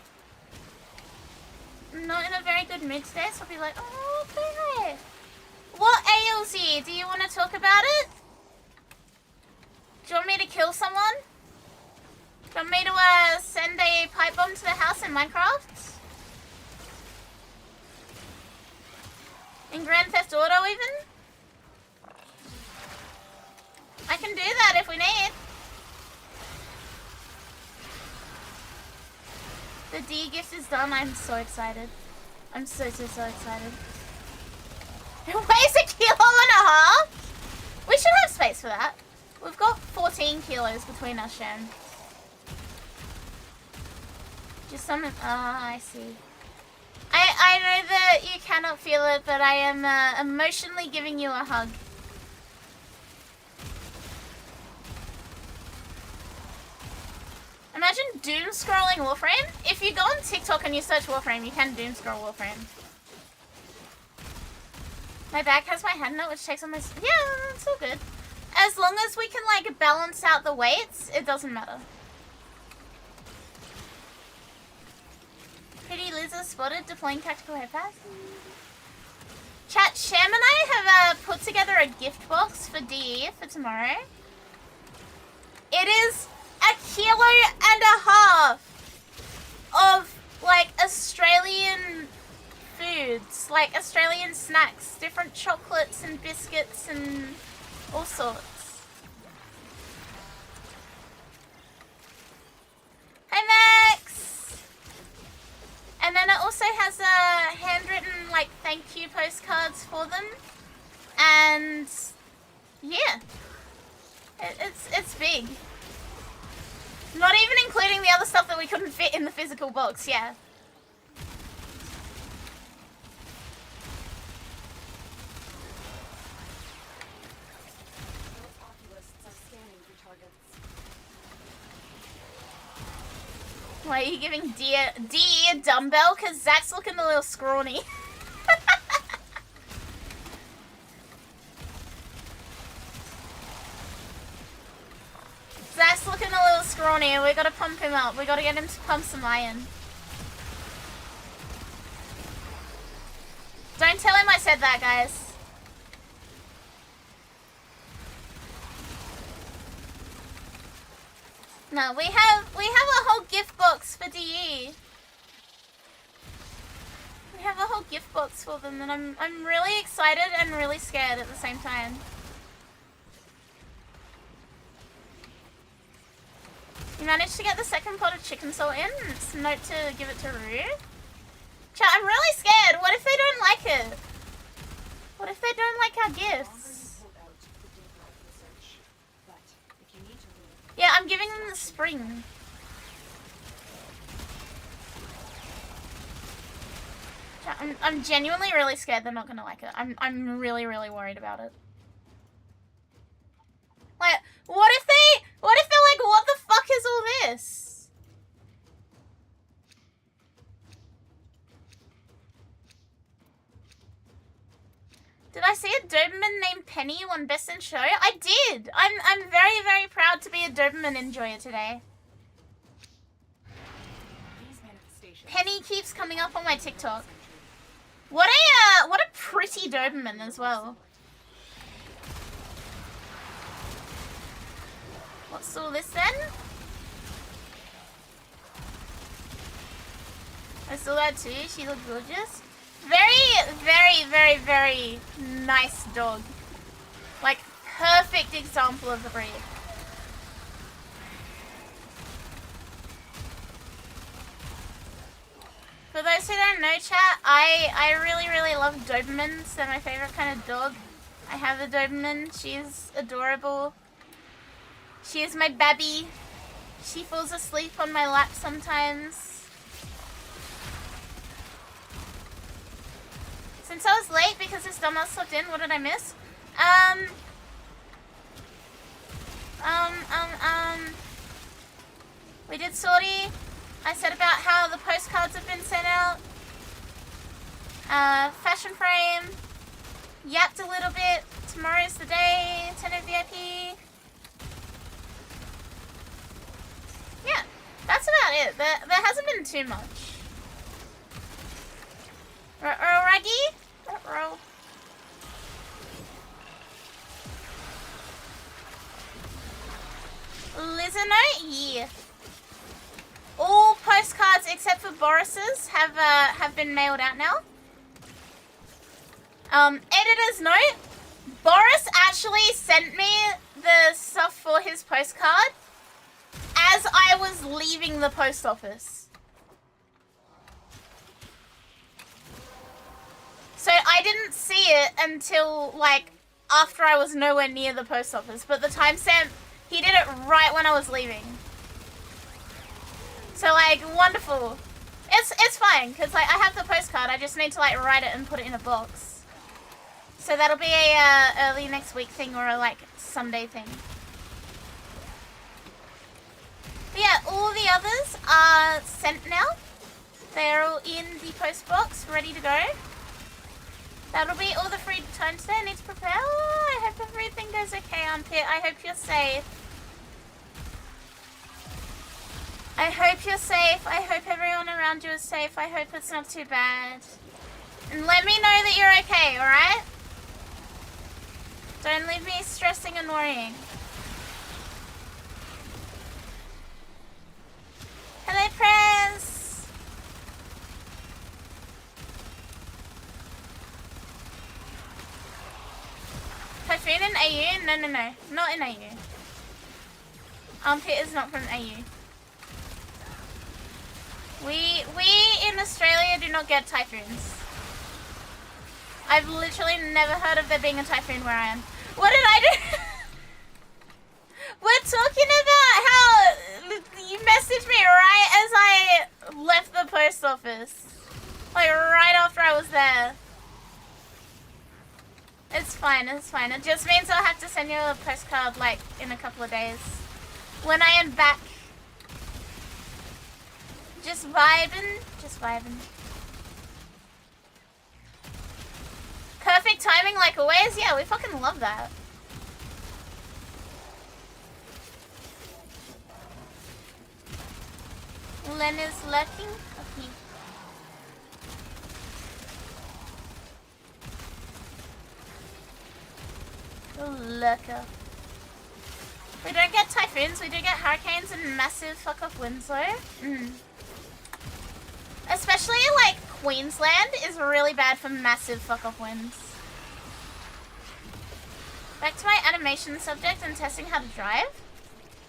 Speaker 1: I'm not in a very good mood today, so I'll be like, oh, okay. What ails you? Do you want to talk about it? Do you want me to kill someone? Do you want me to send a pipe bomb to the house in Minecraft? In Grand Theft Auto even? I can do that if we need. The D gift is done. I'm so excited. I'm so excited. It weighs 1.5 kilos? We should have space for that. We've got 14 kilos between us, Shem. Just some... I see. I know that you cannot feel it, but I am emotionally giving you a hug. Imagine doom scrolling Warframe. If you go on TikTok and you search Warframe, you can doom scroll Warframe. My back has my hand note, which takes on my... Yeah, it's all good. As long as we can, like, balance out the weights, it doesn't matter. Pretty Liza spotted deploying tactical headpath. Chat, Shem and I have put together a gift box for DE for tomorrow. It is 1.5 kilos of, like, Australian foods, like Australian snacks, different chocolates and biscuits and all sorts. Hi, Max! And then it also has handwritten, like, thank you postcards for them. And yeah, it's big. Not even including the other stuff that we couldn't fit in the physical box, yeah. Why are you giving D a dumbbell? Because Zach's looking a little scrawny. Zach's looking a little scrawny. We gotta pump him up. We gotta get him to pump some iron. Don't tell him I said that, guys. No, we have a whole gift box for DE. We have a whole gift box for them, and I'm really excited and really scared at the same time. You managed to get the second pot of chicken salt in? It's a note to give it to Rue. Chat, I'm really scared. What if they don't like it? What if they don't like our gifts? Yeah, I'm giving them the spring. Chat, I'm genuinely really scared they're not gonna like it. I'm really worried about it. Like, what if they're like, what the fuck is all this? Did I see a Doberman named Penny won Best in Show? I did! I'm very proud to be a Doberman enjoyer today. Penny keeps coming up on my TikTok. What a pretty Doberman as well. What's all this then? I saw that too. She looked gorgeous. Very nice dog. Like, perfect example of the breed. For those who don't know, chat, I really love Dobermans. They're my favorite kind of dog. I have a Doberman. She's adorable. She is my babby. She falls asleep on my lap sometimes. Since I was late because this dumbass slept in, what did I miss? We did sortie. I said about how the postcards have been sent out. Fashion frame. Yapped a little bit. Tomorrow's the day. 10 VIP. Yeah, that's about it. There hasn't been too much. Raggy? Roll. Lizano? Yeah. All postcards except for Boris's have been mailed out now. Editor's note. Boris actually sent me the stuff for his postcard as I was leaving the post office. So I didn't see it until, like, after I was nowhere near the post office. But the timestamp, he did it right when I was leaving. So, like, wonderful. It's fine, because, like, I have the postcard. I just need to, like, write it and put it in a box. So that'll be a early next week thing or a, like, Sunday thing. But yeah, all the others are sent now. They're all in the post box, ready to go. That'll be all the free time today. I need to prepare. Oh, I hope everything goes okay, Armpit. I hope you're safe. I hope you're safe. I hope everyone around you is safe. I hope it's not too bad. And let me know that you're okay, alright? Don't leave me stressing and worrying. Hello, Prez! Typhoon in AU? No. Not in AU. Armpit is not from AU. We in Australia do not get typhoons. I've literally never heard of there being a typhoon where I am. What did I do? We're talking about how you messaged me right as I left the post office. Like right after I was there. It's fine, it's fine. It just means I'll have to send you a postcard like in a couple of days. When I am back. Just vibing. Just vibing. Perfect timing like always? Yeah, we fucking love that. Len is lurking? Okay. Oh, lurker. We don't get typhoons, we do get hurricanes and massive fuck off winds though. Especially like Queensland is really bad for massive fuck off winds. Back to my animation subject and testing how to drive.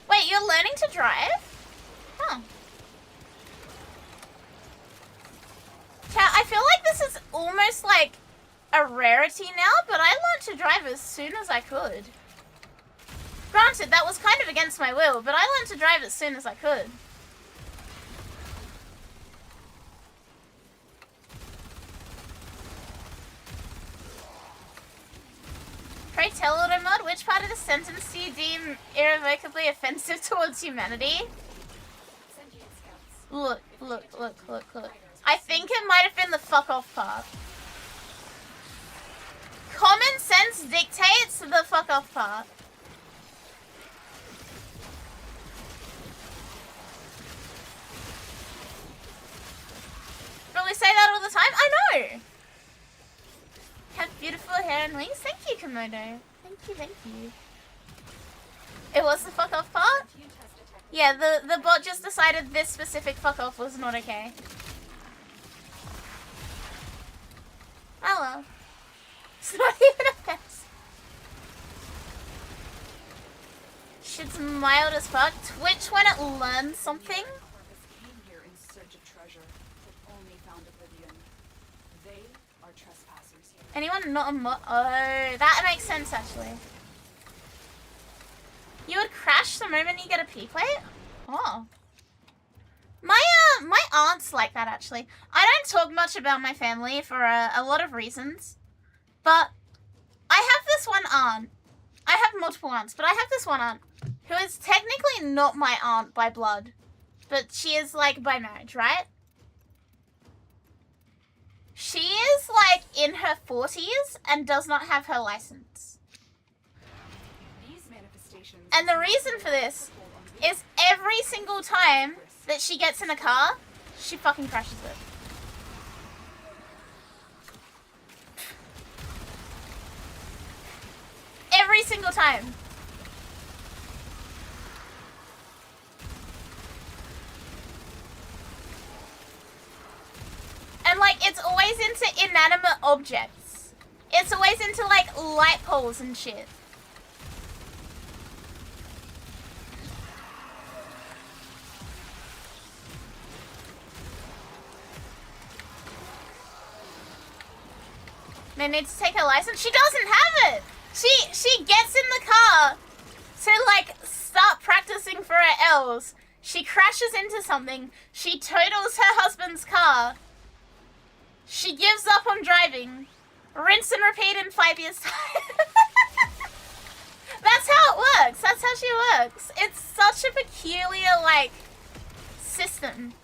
Speaker 1: Wait, you're learning to drive? Huh. Chat, I feel like this is almost like a rarity now, but I learned to drive as soon as I could. Granted, that was kind of against my will, but I learned to drive as soon as I could. Pray tell, Automod, which part of the sentence do you deem irrevocably offensive towards humanity? Look. I think it might have been the fuck off part. Common sense dictates the fuck off part. But we say that all the time? I know! Have beautiful hair and wings. Thank you, Komodo. Thank you. It was the fuck off part? Yeah, the bot just decided this specific fuck off was not okay. Oh well. It's not even offensive. Shit's mild as fuck. Twitch when it learns something. Anyone not a mod? Oh, that makes sense actually. You would crash the moment you get a P plate? Oh. My my aunt's like that, actually. I don't talk much about my family for a lot of reasons. But I have this one aunt. I have multiple aunts, but I have this one aunt who is technically not my aunt by blood. But she is, like, by marriage, right? She is, like, in her 40s and does not have her license.
Speaker 4: These manifestations.
Speaker 1: And the reason for this is every single time that she gets in a car, she fucking crashes it. Every single time. And, like, it's always into inanimate objects. It's always into, like, light poles and shit. They need to take her license. She doesn't have it! She gets in the car to, like, start practicing for her L's. She crashes into something. She totals her husband's car. She gives up on driving. Rinse and repeat in 5 years' time. That's how it works. That's how she works. It's such a peculiar, like, system.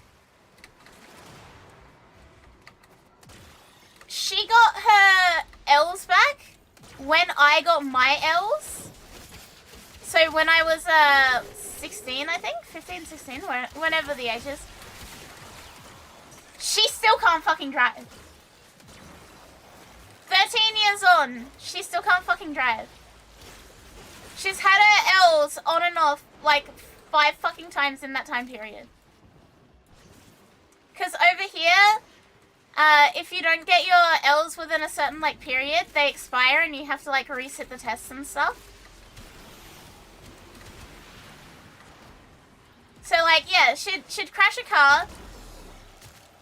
Speaker 1: She got her L's back when I got my L's. So when I was 16, I think? 15, 16, whenever the age is. She still can't fucking drive. 13 years on, she still can't fucking drive. She's had her L's on and off like 5 fucking times in that time period. Because over here, if you don't get your L's within a certain, like, period, they expire and you have to, like, reset the tests and stuff. So, like, yeah, she'd crash a car,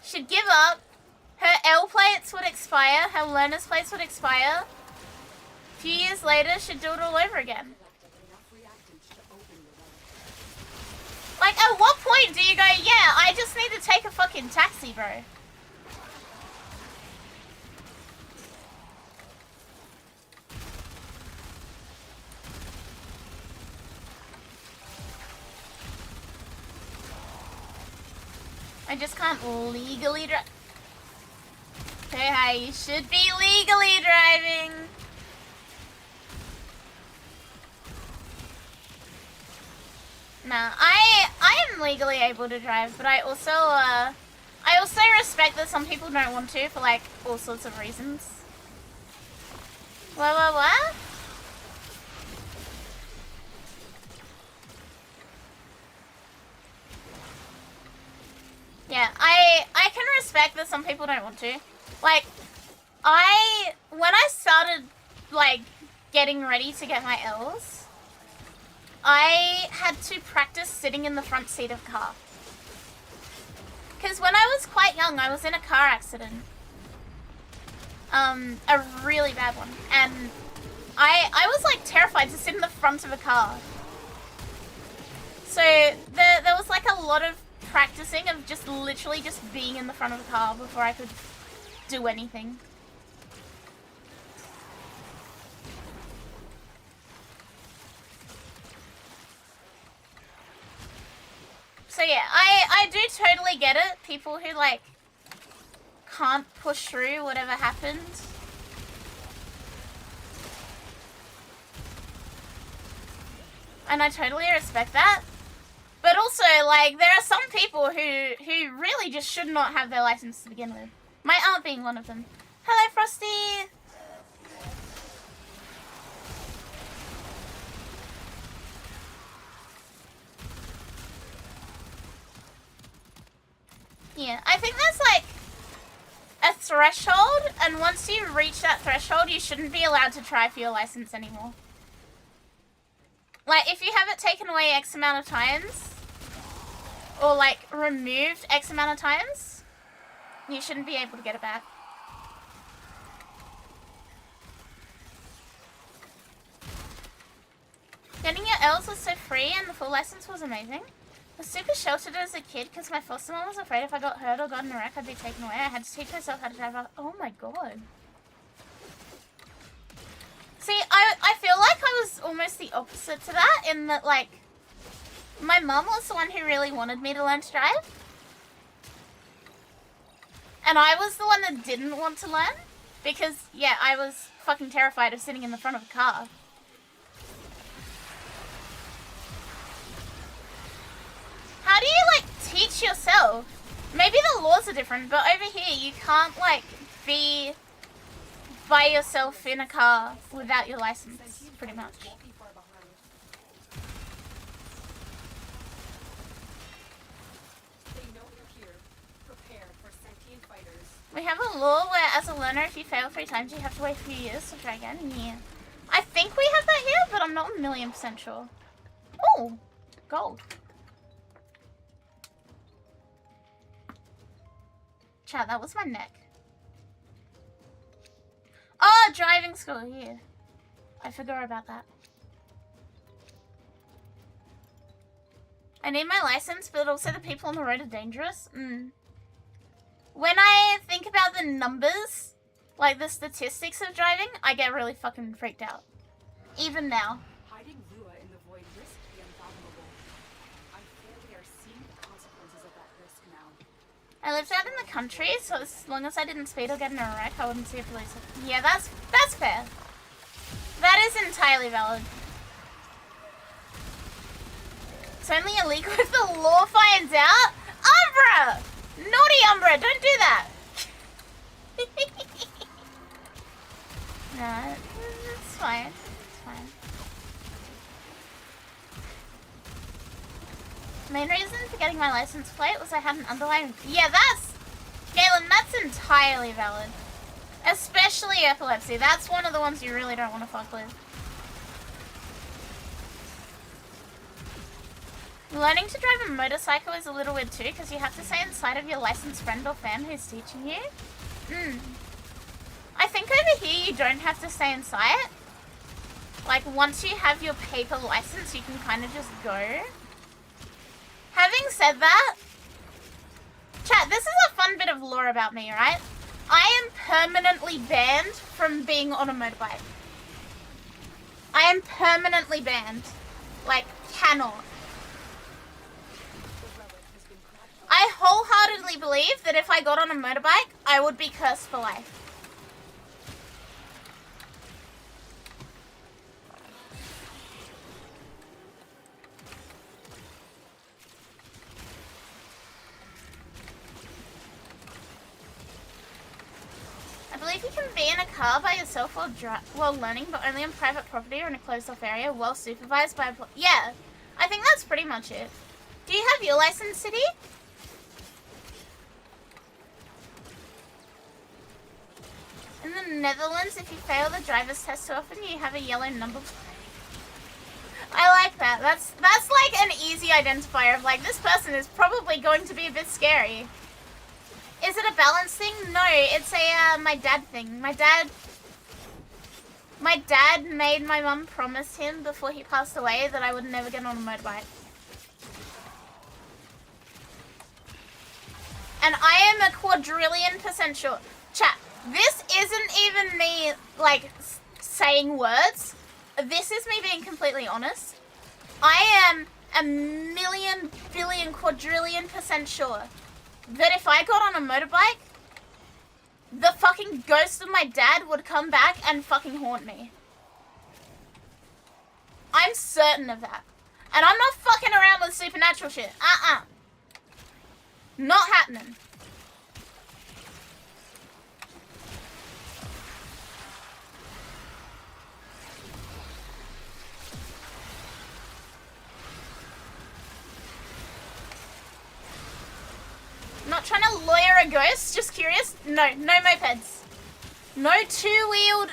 Speaker 1: she'd give up, her L plates would expire, her learner's plates would expire. A few years later, she'd do it all over again. Like, at what point do you go, yeah, I just need to take a fucking taxi, bro? I just can't legally drive. Okay, hi, you should be legally driving. Nah, I am legally able to drive, but I also respect that some people don't want to for, like, all sorts of reasons. What? Yeah, I can respect that some people don't want to. Like, when I started, like, getting ready to get my L's, I had to practice sitting in the front seat of a car. Because when I was quite young, I was in a car accident. A really bad one. And I was, like, terrified to sit in the front of a car. So there was, like, a lot of practicing of just literally just being in the front of a car before I could do anything. So yeah, I do totally get it. People who, like, can't push through whatever happens. And I totally respect that. But also, like, there are some people who really just should not have their license to begin with. My aunt being one of them. Hello, Frosty! Yeah, I think there's, like, a threshold, and once you reach that threshold, you shouldn't be allowed to try for your license anymore. Like, if you have it taken away X amount of times, or, like, removed X amount of times, you shouldn't be able to get it back. Getting your L's was so free and the full license was amazing. was super sheltered as a kid because my foster mom was afraid if I got hurt or got in a wreck I'd be taken away. I had to teach myself how to drive. Oh my god. See, I feel like I was almost the opposite to that in that, like, my mum was the one who really wanted me to learn to drive. And I was the one that didn't want to learn because, yeah, I was fucking terrified of sitting in the front of a car. How do you, like, teach yourself? Maybe the laws are different, but over here you can't, like, be by yourself in a car without your license, pretty much. We have a law where, as a learner, if you fail 3 times, you have to wait a few years to try again. Yeah. I think we have that here, but I'm not 1,000,000% sure. Oh, gold. Chat, that was my neck. Oh, driving school, yeah. I forgot about that. I need my license, but also the people on the road are dangerous. When I think about the numbers, like the statistics of driving, I get really fucking freaked out. Even now.
Speaker 4: Hiding Lua in the void risk the unfathomable. I fear we are seeing the consequences of that risk now.
Speaker 1: I lived out in the country, so as long as I didn't speed or get in a wreck, I wouldn't see a police. Yeah, that's fair. That is entirely valid. It's only illegal if the law finds out. Umbra! Naughty Umbra, don't do that! No, it's fine. It's fine. Main reason for getting my license plate was I had an underlying... Yeah, Galen, that's entirely valid. Especially epilepsy. That's one of the ones you really don't want to fuck with. Learning to drive a motorcycle is a little weird too, because you have to stay inside of your licensed friend or fan who's teaching you. I think over here you don't have to stay inside. Like, once you have your paper license, you can kind of just go. Having said that, chat, this is a fun bit of lore about me, right? I am permanently banned from being on a motorbike. I am permanently banned. Like, cannot. I wholeheartedly believe that if I got on a motorbike, I would be cursed for life. I believe you can be in a car by yourself while learning, but only on private property or in a closed-off area, well supervised by a... Yeah, I think that's pretty much it. Do you have your license, City? In the Netherlands, if you fail the driver's test too often, you have a yellow number plate. I like that. That's like an easy identifier of like, this person is probably going to be a bit scary. Is it a balance thing? No, it's a my dad thing. My dad made my mum promise him before he passed away that I would never get on a motorbike. And I am a 1,000,000,000% sure. Chat, this isn't even me, like, saying words. This is me being completely honest. I am 1,000,000,000,000,000,000,000,000% sure that if I got on a motorbike, the fucking ghost of my dad would come back and fucking haunt me. I'm certain of that. And I'm not fucking around with supernatural shit. Not happening. Not trying to lawyer a ghost, just curious. No mopeds. No two-wheeled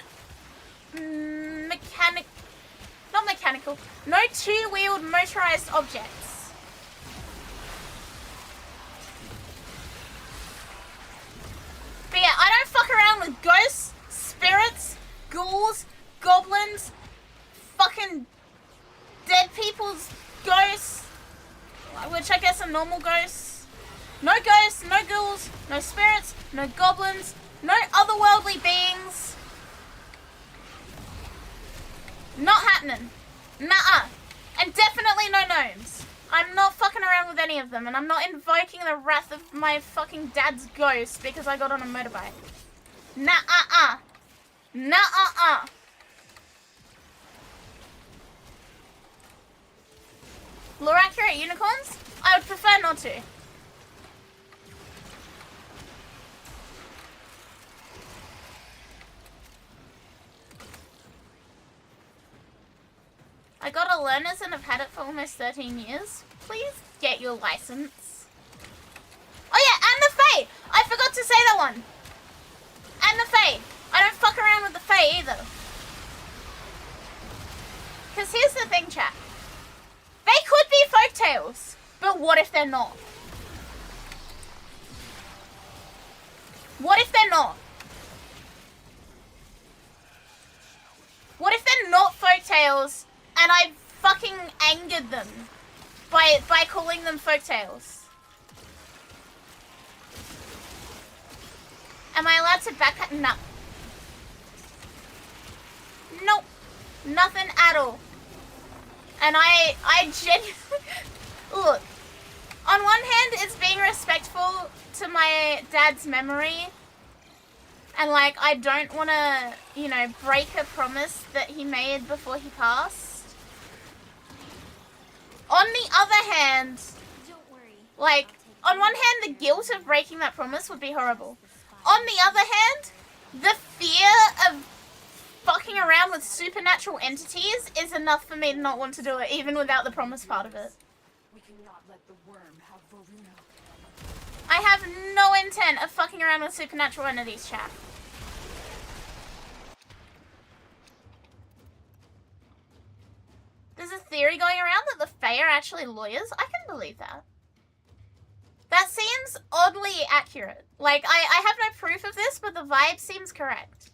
Speaker 1: not mechanical. No two-wheeled motorized objects. But yeah, I don't fuck around with ghosts, spirits, ghouls, goblins, fucking dead people's ghosts, which I normal ghosts. No ghosts, no ghouls, no spirits, no goblins, no otherworldly beings. Not happening. Nuh-uh. And definitely no gnomes. I'm not fucking around with any of them, and I'm not invoking the wrath of my fucking dad's ghost because I got on a motorbike. Nuh-uh-uh. Nuh-uh-uh. Lore accurate unicorns? I would prefer not to. I got a learner's and I've had it for almost 13 years. Please get your license. Oh yeah, and the Fae! I forgot to say that one. And the Fae. I don't fuck around with the Fae either. Because here's the thing, chat. They could be folktales, but what if they're not? What if they're not? What if they're not folktales and I fucking angered them by calling them folktales? Am I allowed to back? No. Nope. Nothing at all. And I genuinely... Look. On one hand, it's being respectful to my dad's memory. And, like, I don't want to, you know, break a promise that he made before he passed. On the other hand, like, on one hand, the guilt of breaking that promise would be horrible. On the other hand, the fear of fucking around with supernatural entities is enough for me to not want to do it, even without the promise part of it.
Speaker 4: We cannot let the worm have Varuna.
Speaker 1: I have no intent of fucking around with supernatural entities, chat. There's a theory going around that the Fae are actually lawyers. I can believe that. That seems oddly accurate. Like, I have no proof of this, but the vibe seems correct.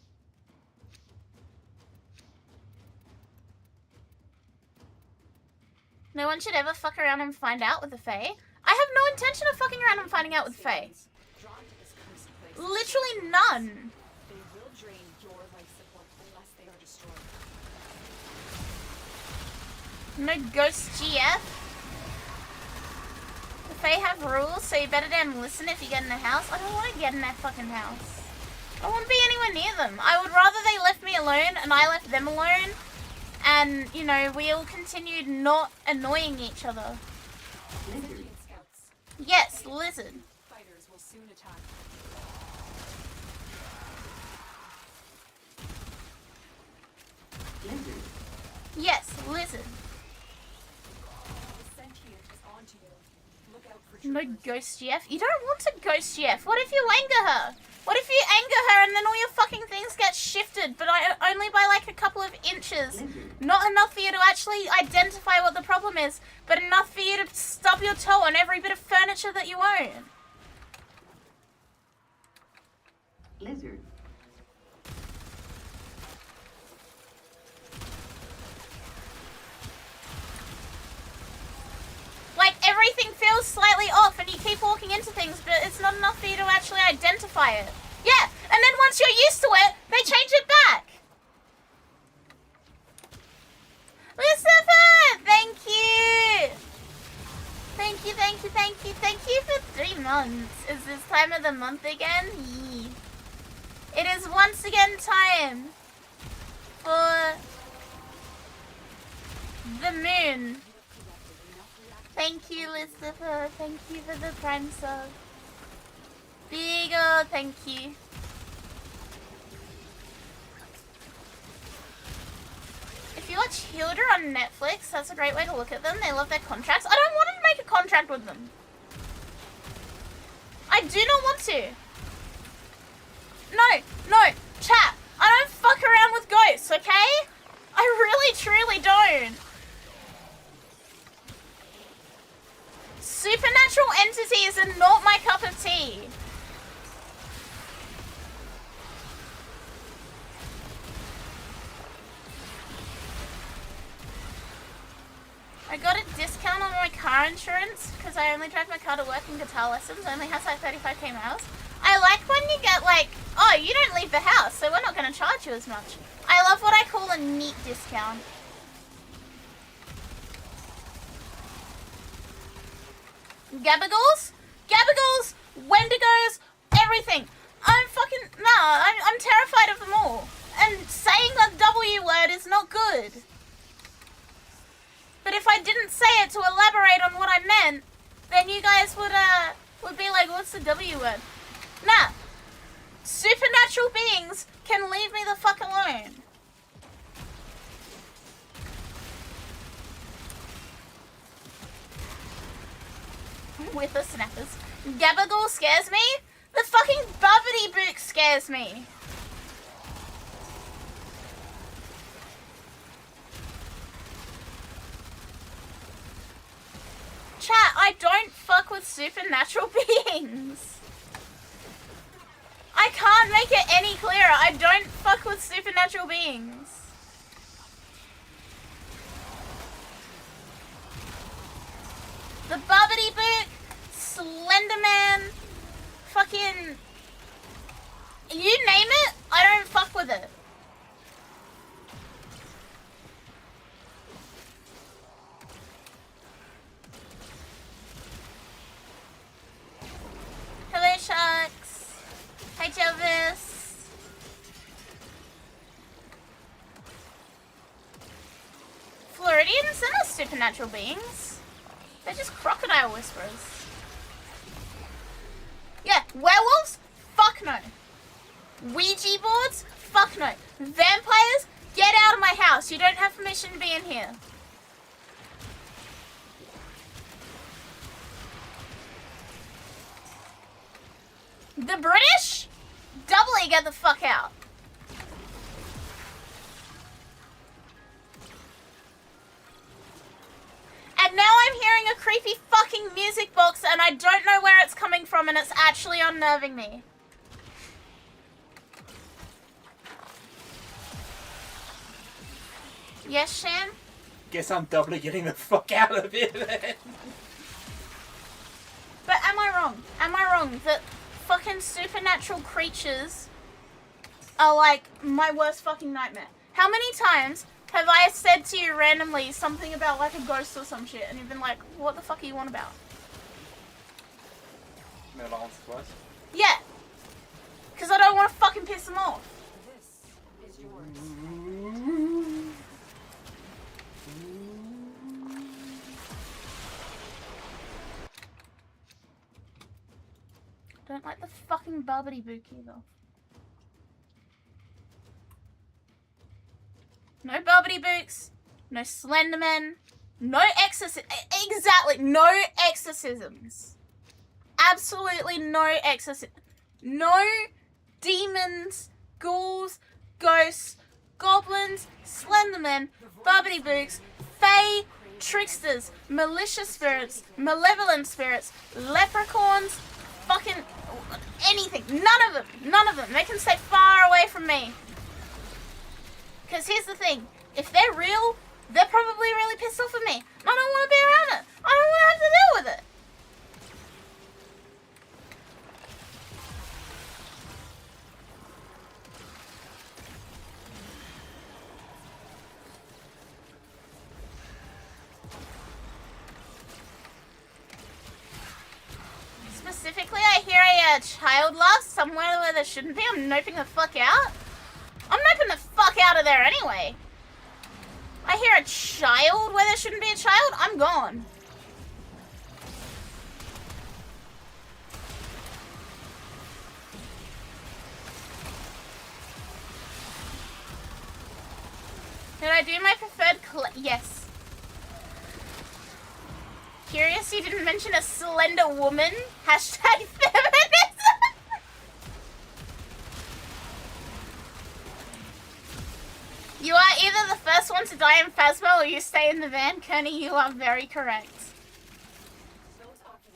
Speaker 1: No one should ever fuck around and find out with the Fae. I have no intention of fucking around and finding out with the Fae. Literally none.
Speaker 4: They will drain your life support unless they are destroyed.
Speaker 1: No ghost GF. The Fae have rules, so you better damn listen if you get in their house. I don't want to get in their fucking house. I don't want to be anywhere near them. I would rather they left me alone and I left them alone. And, you know, we all continued not annoying each other.
Speaker 4: Sentient scouts.
Speaker 1: Yes, lizard.
Speaker 4: Fighters will soon attack.
Speaker 1: Yes, lizard.
Speaker 4: The sentient is onto you. Look out for
Speaker 1: No
Speaker 4: troopers.
Speaker 1: ghost GF? You don't want to ghost GF. What if you anger her? What if you anger her and then all your fucking things get shifted, but only by like a couple of inches? Not enough for you to actually identify what the problem is, but enough for you to stub your toe on every bit of furniture that you own.
Speaker 8: Lizard.
Speaker 1: Like, everything feels slightly off and you keep walking into things, but it's not enough for you to actually identify it. Yeah, and then once you're used to it, they change it back. Lucifer, thank you. Thank you, thank you, thank you. Thank you for 3 months. Is this time of the month again? Yee. It is once again time for the moon. Thank you, Lucifer. Thank you for the prime sub. Beagle, thank you. If you watch Hilda on Netflix, that's a great way to look at them. They love their contracts. I don't want to make a contract with them. I do not want to. No, chat. I don't fuck around with ghosts, okay? I really, truly don't. Supernatural entities are not my cup of tea. I got a discount on my car insurance because I only drive my car to work and guitar lessons. Only has like 35k miles. I like when you get like, oh, you don't leave the house, so we're not going to charge you as much. I love what I call a neat discount. Gabagles? Gabagles, Wendigos, everything. I'm terrified of them all. And saying the W word is not good. But if I didn't say it to elaborate on what I meant, then you guys would be like, what's the W word? Nah. Supernatural beings can leave me the fuck alone. With the snappers. Gabagool scares me? The fucking Bubbity Book scares me. Chat, I don't fuck with supernatural beings. I can't make it any clearer. I don't fuck with supernatural beings. The Bubbity Book, Slenderman, fucking... You name it, I don't fuck with it. Hello, Sharks. Hi, Jelvis. Floridians are not supernatural beings. They're just crocodile whisperers. Yeah, werewolves? Fuck no. Ouija boards? Fuck no. Vampires? Get out of my house. You don't have permission to be in here. The British? Doubly get the fuck out. And now I'm hearing a creepy fucking music box and I don't know where it's coming from and it's actually unnerving me. Yes, Sham?
Speaker 5: Guess I'm doubly getting the fuck out of here then.
Speaker 1: But am I wrong? Am I wrong that fucking supernatural creatures are like my worst fucking nightmare? How many times have I said to you randomly something about like a ghost or some shit and you've been like, what the fuck are you on about?
Speaker 5: No, like once or twice.
Speaker 1: Yeah. Because I don't want to fucking piss them off.
Speaker 4: This is yours.
Speaker 1: Don't like the fucking Bubbity Book either. No Bubbity Books, no Slenderman, no exorcisms. Exactly, no exorcisms. Absolutely no exorcisms. No demons, ghouls, ghosts, goblins, Slenderman, Bubbity Books, fae, tricksters, malicious spirits, malevolent spirits, leprechauns, fucking anything. None of them. None of them. They can stay far away from me. Because here's the thing. If they're real, they're probably really pissed off at me. I don't want to be around it. I don't want to have to deal with it. Specifically, I hear a child laugh somewhere where there shouldn't be. I'm noping the fuck out. I'm noping the fuck out of there anyway. I hear a child where there shouldn't be a child. I'm gone. Did I do my preferred yes. Curious you didn't mention a slender woman? Hashtag feminism. You are either the first one to die in Phasma or you stay in the van. Kearney, you are very correct.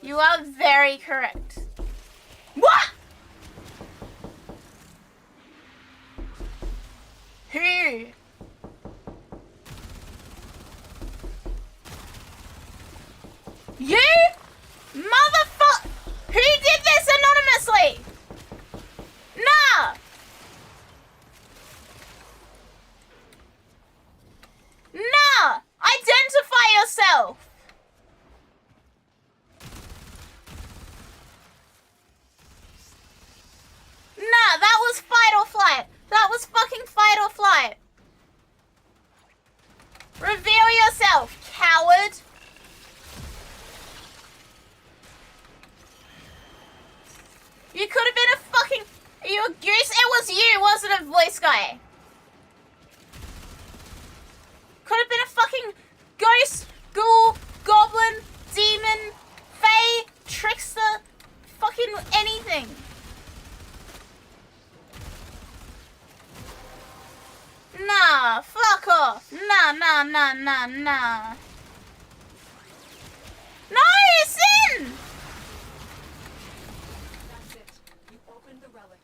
Speaker 1: You are very correct. What? Who? You motherfucker! Who did this anonymously? Nah! Nah! Identify yourself! Nah, that was fight or flight. That was fucking fight or flight. Reveal yourself, coward. You could have been a fucking... Are you a goose? It was you, wasn't a voice guy. Could have been a fucking ghost, ghoul, goblin, demon, fae, trickster, fucking anything. Nah, fuck off. Nah. No, Sin!
Speaker 4: That's it. You opened the relic.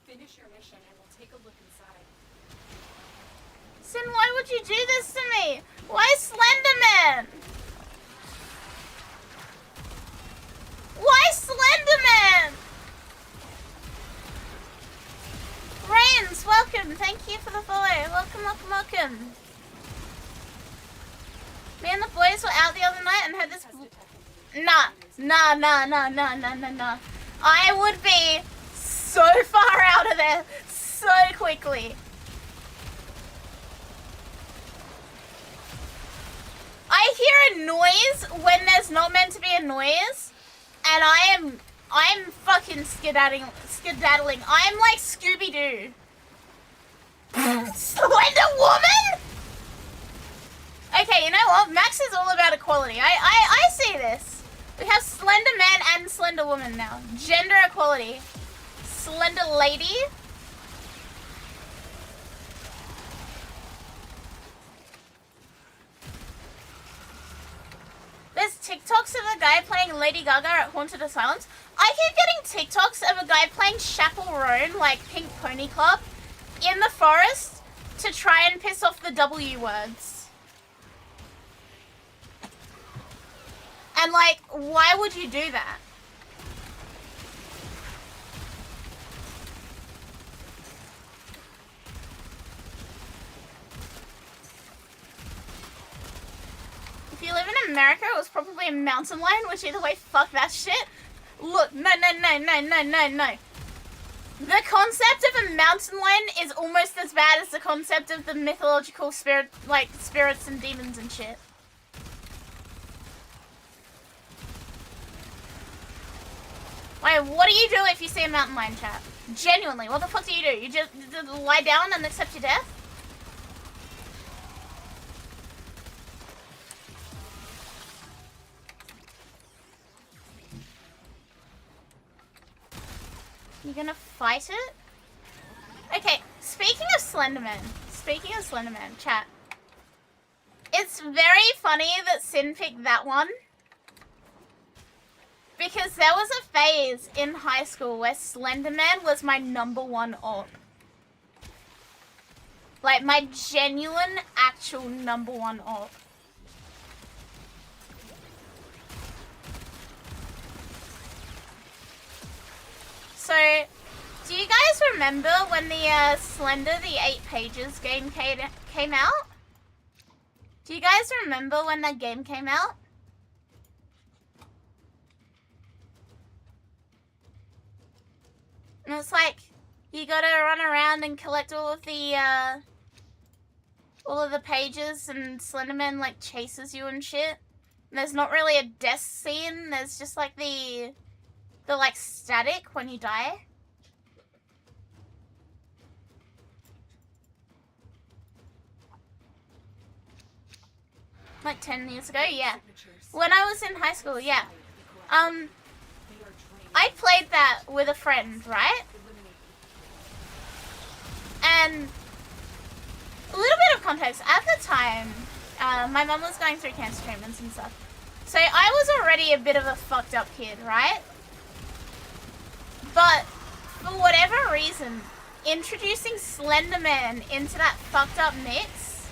Speaker 4: Finish your mission and we'll take a look inside.
Speaker 1: Sin, why would you do this to me? Why Slenderman? Why Slenderman? Rains, welcome. Thank you for the follow. Welcome. Me and the boys were out the other night and had this... Nah. I would be so far out of there so quickly. I hear a noise when there's not meant to be a noise, and I'm fucking skedaddling. I'm like Scooby-Doo. Slender Woman? Okay, you know what? Max is all about equality. I see this. We have Slender Man and Slender Woman now. Gender equality. Slender Lady. There's TikToks of a guy playing Lady Gaga at Haunted Asylums. I keep getting TikToks of a guy playing Chaperone, like Pink Pony Club, in the forest to try and piss off the W words. And like, why would you do that? If you live in America, it was probably a mountain lion, which either way, fuck that shit. Look, no. The concept of a mountain lion is almost as bad as the concept of the mythological spirit, like spirits and demons and shit. Wait, what do you do if you see a mountain lion, chat? Genuinely, what the fuck do? You just lie down and accept your death? You gonna fight it? Okay, speaking of Slenderman, chat. It's very funny that Sin picked that one. Because there was a phase in high school where Slenderman was my #1 op. Like, my genuine, actual #1 op. So, do you guys remember when the Slender the 8 Pages game came out? Do you guys remember when that game came out? And it's like, you gotta run around and collect all of the pages, and Slenderman like chases you and shit. And there's not really a death scene, there's just like the like static when you die. Like 10 years ago, yeah. When I was in high school, yeah. I played that with a friend, right? And a little bit of context, at the time, my mum was going through cancer treatments and stuff. So I was already a bit of a fucked up kid, right? But for whatever reason, introducing Slenderman into that fucked up mix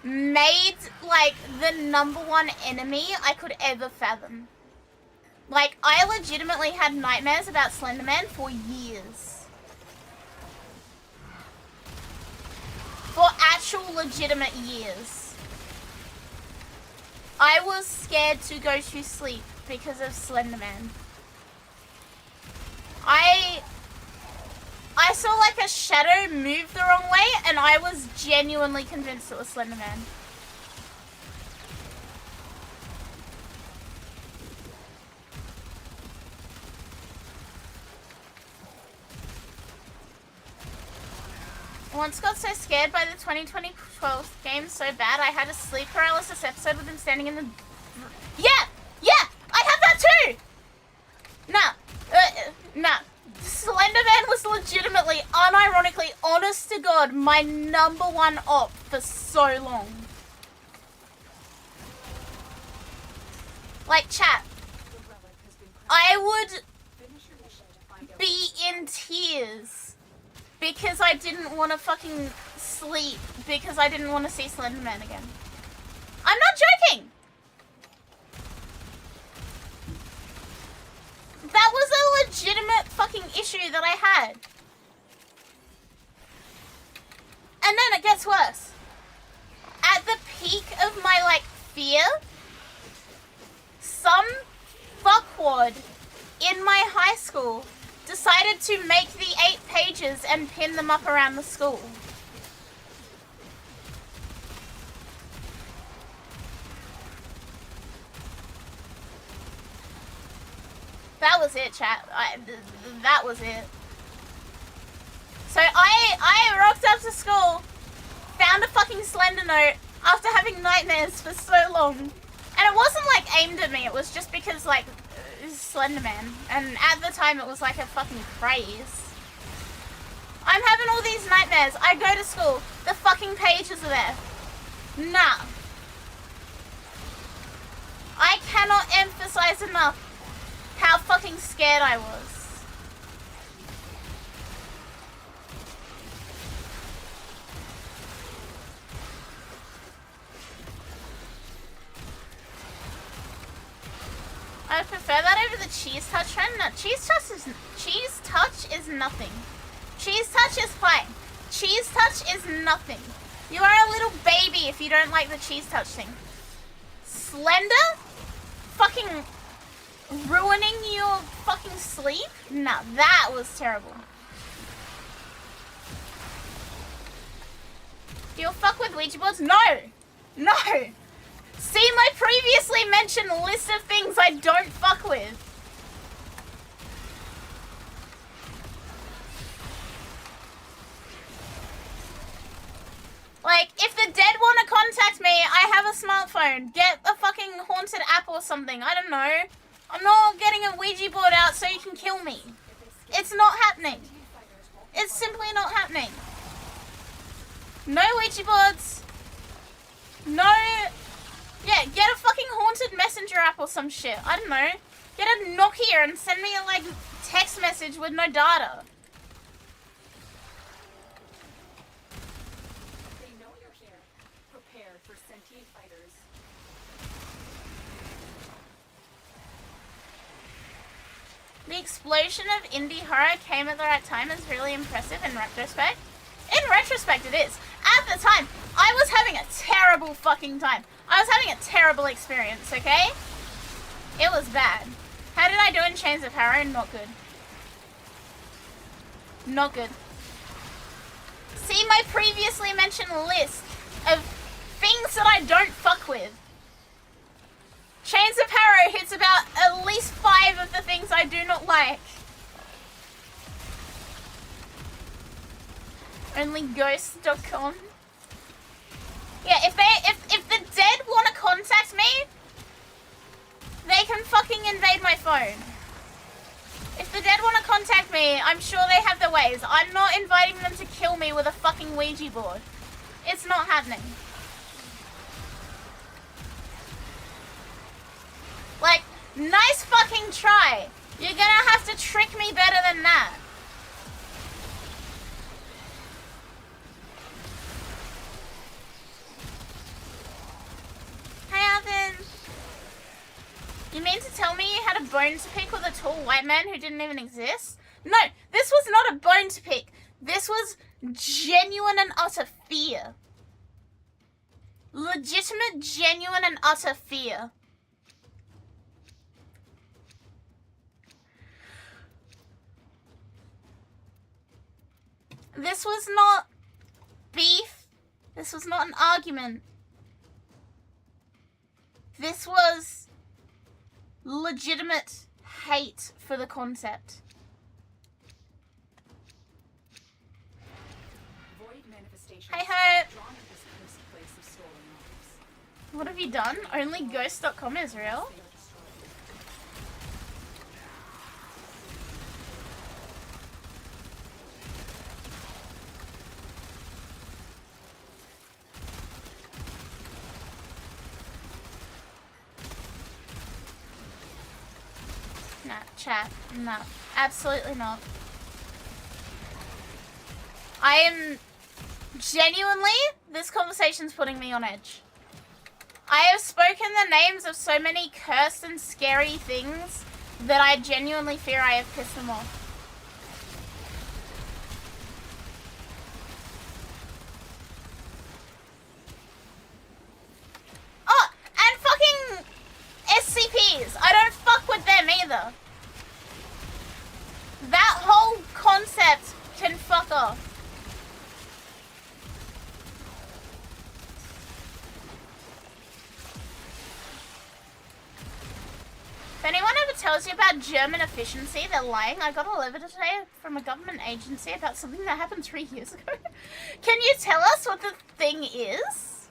Speaker 1: made, like, the #1 enemy I could ever fathom. Like, I legitimately had nightmares about Slenderman for years. For actual legitimate years. I was scared to go to sleep because of Slenderman. I saw like a shadow move the wrong way and I was genuinely convinced it was Slenderman. Once got so scared by the 2012 game so bad I had a sleep paralysis episode with him standing in the... Yeah! I have that too! Nah. Slenderman was legitimately, unironically, honest to God, my #1 op for so long. Like, chat, I would be in tears because I didn't want to fucking sleep because I didn't want to see Slenderman again. I'm not joking! That was a legitimate fucking issue that I had. And then it gets worse. At the peak of my, like, fear, some fuckwad in my high school decided to make the 8 pages and pin them up around the school. That was it, chat. That was it. So I rocked up to school, found a fucking Slender note after having nightmares for so long. And it wasn't like aimed at me, it was just because like, Slenderman. And at the time it was like a fucking craze. I'm having all these nightmares, I go to school, the fucking pages are there. Nah. I cannot emphasize enough how fucking scared I was. I would prefer that over the cheese touch trend. No, cheese touch is nothing. Cheese touch is fine. Cheese touch is nothing. You are a little baby if you don't like the cheese touch thing. Slender? Fucking ruining your fucking sleep? Nah, that was terrible. Do you fuck with Ouija boards? No! No! See my previously mentioned list of things I don't fuck with. Like, if the dead want to contact me, I have a smartphone. Get a fucking haunted app or something. I don't know. I'm not getting a Ouija board out so you can kill me. It's not happening. It's simply not happening. No Ouija boards. No... Yeah, get a fucking haunted messenger app or some shit. I don't know. Get a Nokia and send me a, like, text message with no data.
Speaker 4: They know you're here. Prepare for sentient fighters.
Speaker 1: The explosion of indie horror came at the right time is really impressive in retrospect. In retrospect, it is. At the time, I was having a terrible fucking time. I was having a terrible experience, okay? It was bad. How did I do in Chains of Harrow? Not good. Not good. See my previously mentioned list of things that I don't fuck with. Chains of Harrow hits about at least 5 of the things I do not like. Onlyghosts.com. Yeah, if the dead want to contact me, they can fucking invade my phone. If the dead want to contact me, I'm sure they have their ways. I'm not inviting them to kill me with a fucking Ouija board. It's not happening. Like, nice fucking try. You're gonna have to trick me better than that. You mean to tell me you had a bone to pick with a tall white man who didn't even exist? No, this was not a bone to pick. This was genuine and utter fear. Legitimate, genuine and utter fear. This was not beef. This was not an argument. This was legitimate hate for the concept.
Speaker 4: Void manifestations
Speaker 1: Hey ho!
Speaker 4: drawn to this cursed place of stolen lives.
Speaker 1: What have you done? Only ghost.com is real?
Speaker 4: They are destroyed.
Speaker 1: Nah, chat. No. Absolutely not. I am... Genuinely, this conversation's putting me on edge. I have spoken the names of so many cursed and scary things that I genuinely fear I have pissed them off. Oh, and fucking SCPs. I don't fuck with them either. That whole concept can fuck off. If anyone ever tells you about German efficiency, they're lying. I got a letter today from a government agency about something that happened 3 years ago. Can you tell us what the thing is?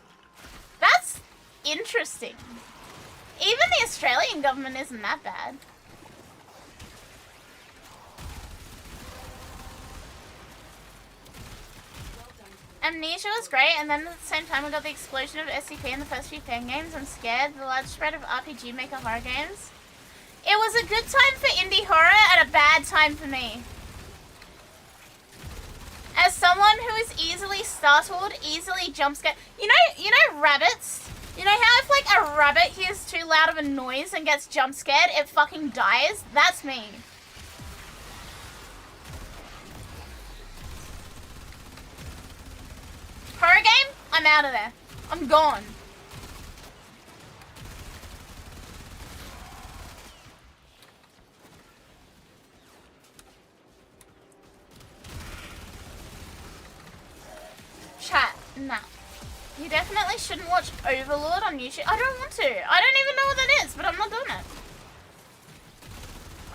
Speaker 1: That's interesting. Even the Australian government isn't that bad. Amnesia was great, and then at the same time we got the explosion of SCP in the first few fan games. I'm scared. The large spread of RPG Maker horror games. It was a good time for indie horror and a bad time for me. As someone who is easily startled, easily jump scared. You know rabbits? You know how if like a rabbit hears too loud of a noise and gets jump scared, it fucking dies? That's me. Horror game? I'm out of there. I'm gone. Chat, nah. You definitely shouldn't watch Overlord on YouTube. I don't want to. I don't even know what that is, but I'm not doing it.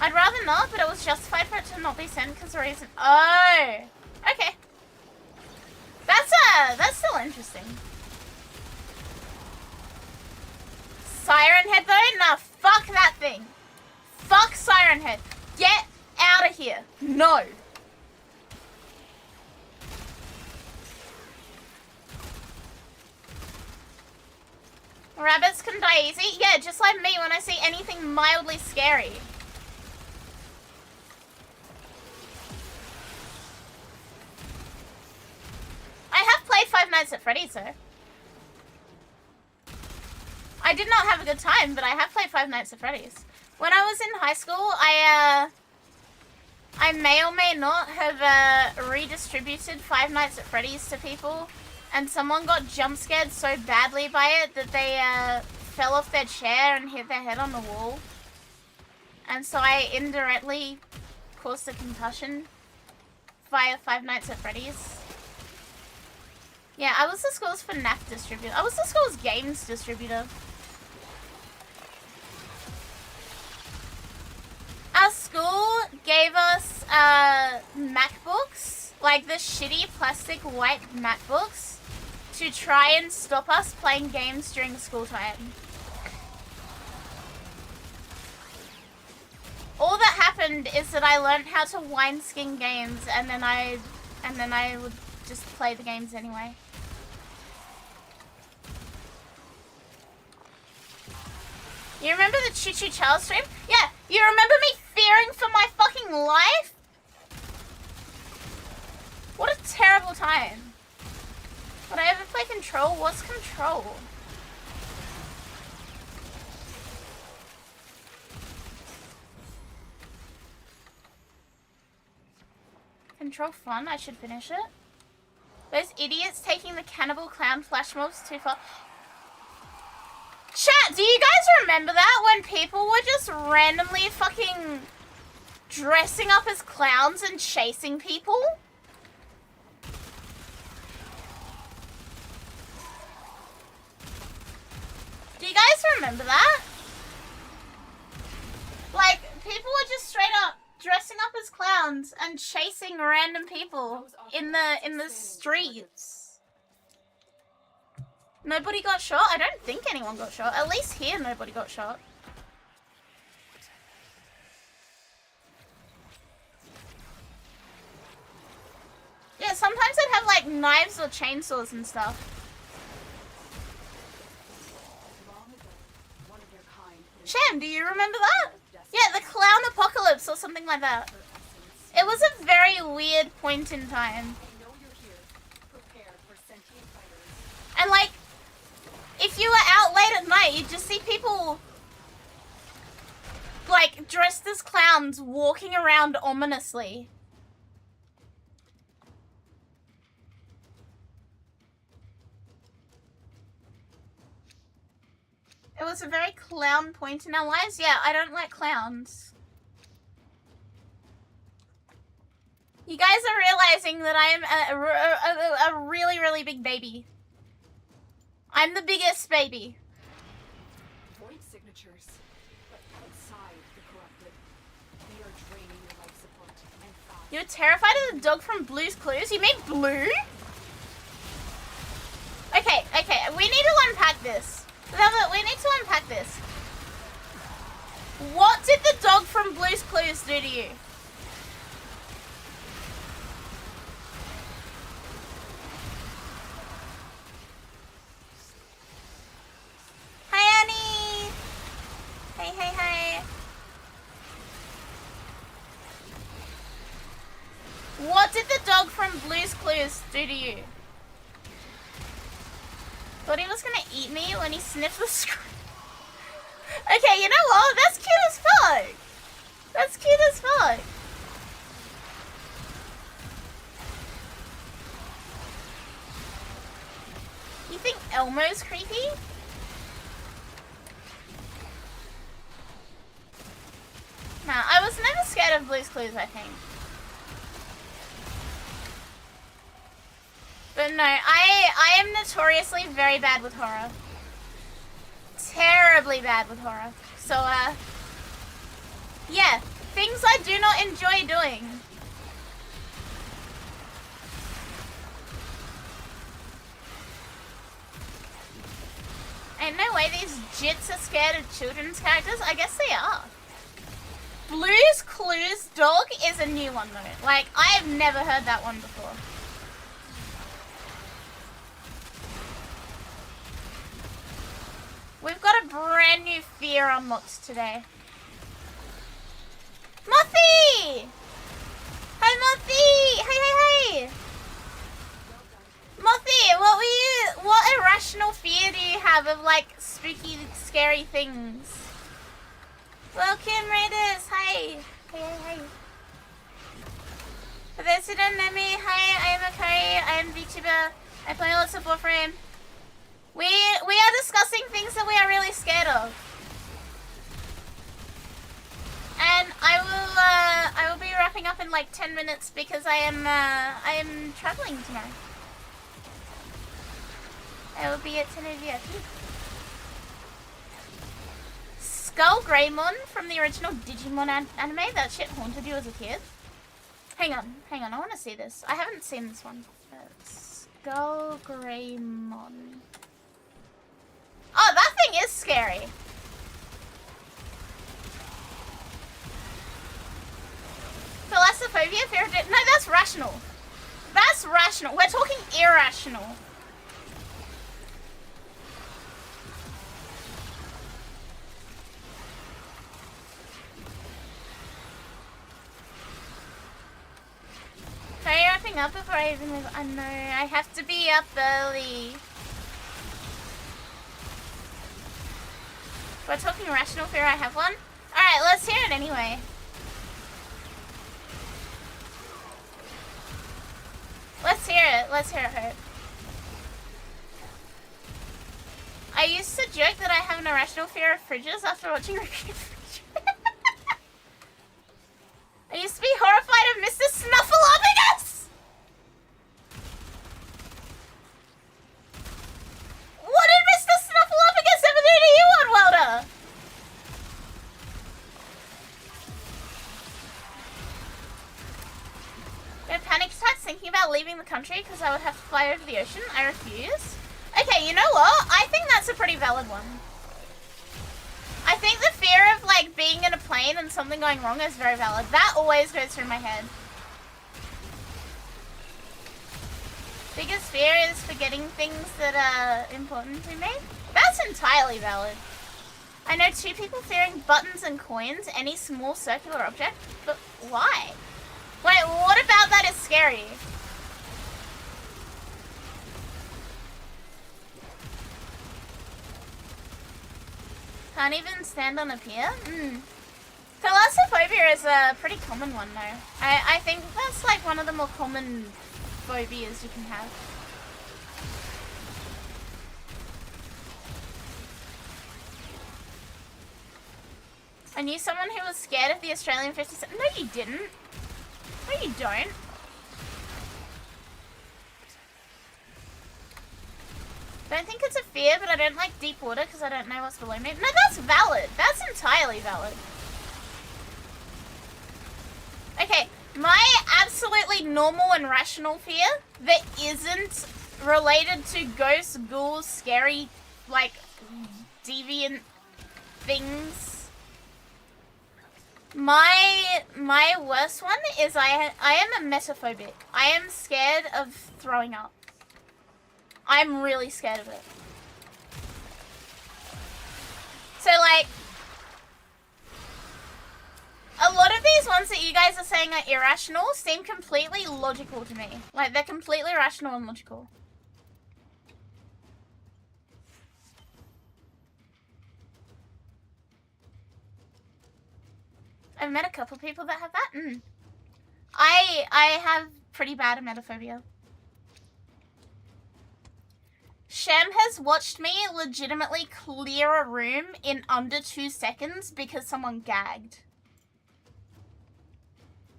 Speaker 1: I'd rather not, but it was justified for it to not be sent because the reason. Oh, okay. That's still interesting. Siren Head though? Nah, fuck that thing. Fuck Siren Head. Get out of here. No. Rabbits can die easy? Yeah, just like me when I see anything mildly scary. I have played Five Nights at Freddy's though. I did not have a good time, but I have played Five Nights at Freddy's. When I was in high school, I may or may not have redistributed Five Nights at Freddy's to people, and someone got jump scared so badly by it that they fell off their chair and hit their head on the wall. And so I indirectly caused a concussion via Five Nights at Freddy's. Yeah, I was the school's FNAF distributor. I was the school's games distributor. Our school gave us MacBooks, like the shitty plastic white MacBooks, to try and stop us playing games during school time. All that happened is that I learned how to wineskin games, and then I would just play the games anyway. You remember the Choo Choo Charles stream? Yeah, you remember me fearing for my fucking life? What a terrible time. Would I ever play Control? What's Control? intro fun. I should finish it. Those idiots taking the cannibal clown flash mobs too far. Chat, do you guys remember that when people were just randomly fucking dressing up as clowns and chasing people? Do you guys remember that? Like, people were just straight up dressing up as clowns and chasing random people in the streets. Nobody got shot? I don't think anyone got shot. At least here nobody got shot. Yeah, sometimes they'd have like knives or chainsaws and stuff. Sham, do you remember that? Yeah, the clown apocalypse or something like that. It was a very weird point in time. And like, if you were out late at night, you'd just see people like dressed as clowns walking around ominously. It was a very clown point in our lives. Yeah, I don't like clowns. You guys are realizing that I am a really, really big baby. I'm the biggest baby.
Speaker 4: Void signatures, but outside the corrupted. They are draining your life support and fast.
Speaker 1: You're terrified of the dog from Blue's Clues? You mean Blue? Okay, we need to unpack this. We need to unpack this. What did the dog from Blue's Clues do to you? Hi, Annie. Hey. What did the dog from Blue's Clues do to you? Thought he was gonna eat me when he sniffed the screen. Okay, you know what? That's cute as fuck. That's cute as fuck. You think Elmo's creepy? Nah, I was never scared of Blue's Clues, I think. But no, I am notoriously very bad with horror. Terribly bad with horror. So, yeah, things I do not enjoy doing. Ain't no way these jits are scared of children's characters. I guess they are. Blue's Clues dog is a new one though. Like, I have never heard that one before. We've got a brand new fear unlocked today. Mothi! Hi Mothi! Hey! Mothi, what irrational fear do you have of like spooky, scary things? Welcome Raiders! Hi! Hey! For those who don't know me, hi, I am Akari, I am VTuber, I play lots of Warframe. We are discussing things that we are really scared of. And I will be wrapping up in like 10 minutes because I am traveling tomorrow. I will be at Tenerife. Skull Greymon from the original Digimon anime. That shit haunted you as a kid? Hang on, I want to see this. I haven't seen this one. Skull Greymon. Oh, that thing is scary. Thalassophobia, fear of death. No, that's rational. That's rational. We're talking irrational. Are you wrapping up before I even leave? I know, I have to be up early. We're talking rational fear, I have one. Alright, let's hear it anyway. Let's hear it. Let's hear it, Hope. I used to joke that I have an irrational fear of fridges after watching Review Fridge. I used to be horrified of Mr. Snuffleupagus! What did Mr. Snuffleupagus ever do to you, Oddwelder? I have panic attacks thinking about leaving the country because I would have to fly over the ocean. I refuse. Okay, you know what? I think that's a pretty valid one. I think the fear of like being in a plane and something going wrong is very valid. That always goes through my head. Biggest fear is forgetting things that are important to me. That's entirely valid. I know 2 people fearing buttons and coins, any small circular object, but why? Wait, what about that is scary? Can't even stand on a pier? Thalassophobia is a pretty common one though. I think that's like one of the more common phobias you can have. I knew someone who was scared of the Australian 57. No, you didn't. No, you don't. Don't think it's a fear, but I don't like deep water because I don't know what's below me. No, that's valid. That's entirely valid. Okay, my absolutely normal and rational fear that isn't related to ghosts, ghouls, scary, like, deviant things. My worst one is I am a metaphobic. I am scared of throwing up. I'm really scared of it. So like, a lot of these ones that you guys are saying are irrational seem completely logical to me. Like, they're completely rational and logical. I've met a couple people that have that. I have pretty bad emetophobia. Shem has watched me legitimately clear a room in under 2 seconds because someone gagged.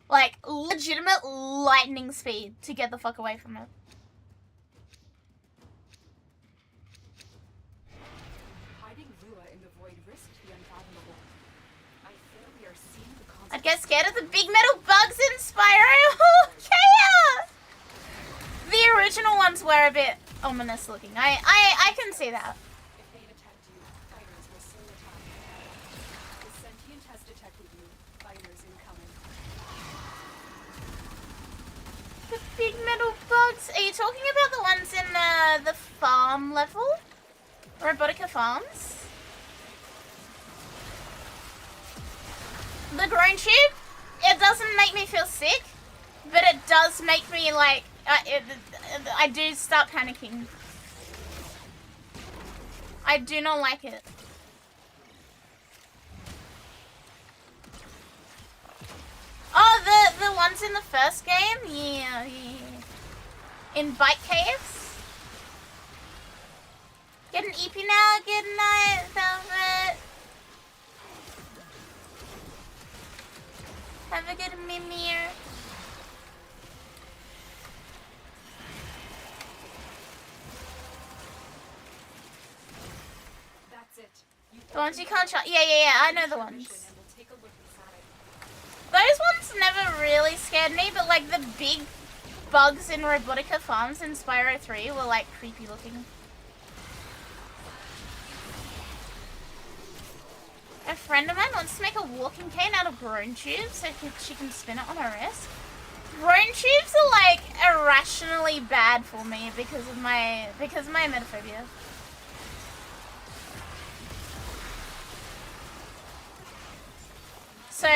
Speaker 1: Like, legitimate lightning speed to get the fuck away from it.
Speaker 4: Hiding Lua in the void risked the unfathomable. I fear we are seeing the consequences.
Speaker 1: I'd get scared of the big metal bugs in Spyro. Okay. The original ones were a bit ominous looking. I can see that.
Speaker 4: If they've attacked you, fighters will soon attack. The sentient has detected you. Fighters incoming.
Speaker 1: The big metal bugs. Are you talking about the ones in the farm level? Robotica Farms? The groin tube? It doesn't make me feel sick, but it does make me like, I do start panicking. I do not like it. Oh, the ones in the first game? Yeah. In bike caves? Get an EP now, good night, Velvet. Have a good mimir.
Speaker 4: That's it.
Speaker 1: The ones you can't shut. Yeah, I know the ones.
Speaker 4: And we'll take a look inside.
Speaker 1: Those ones never really scared me, but like the big bugs in Robotica Farms in Spyro 3 were like creepy looking. A friend of mine wants to make a walking cane out of groan tubes so she can spin it on her wrist. Groan tubes are like irrationally bad for me because of my emetophobia. So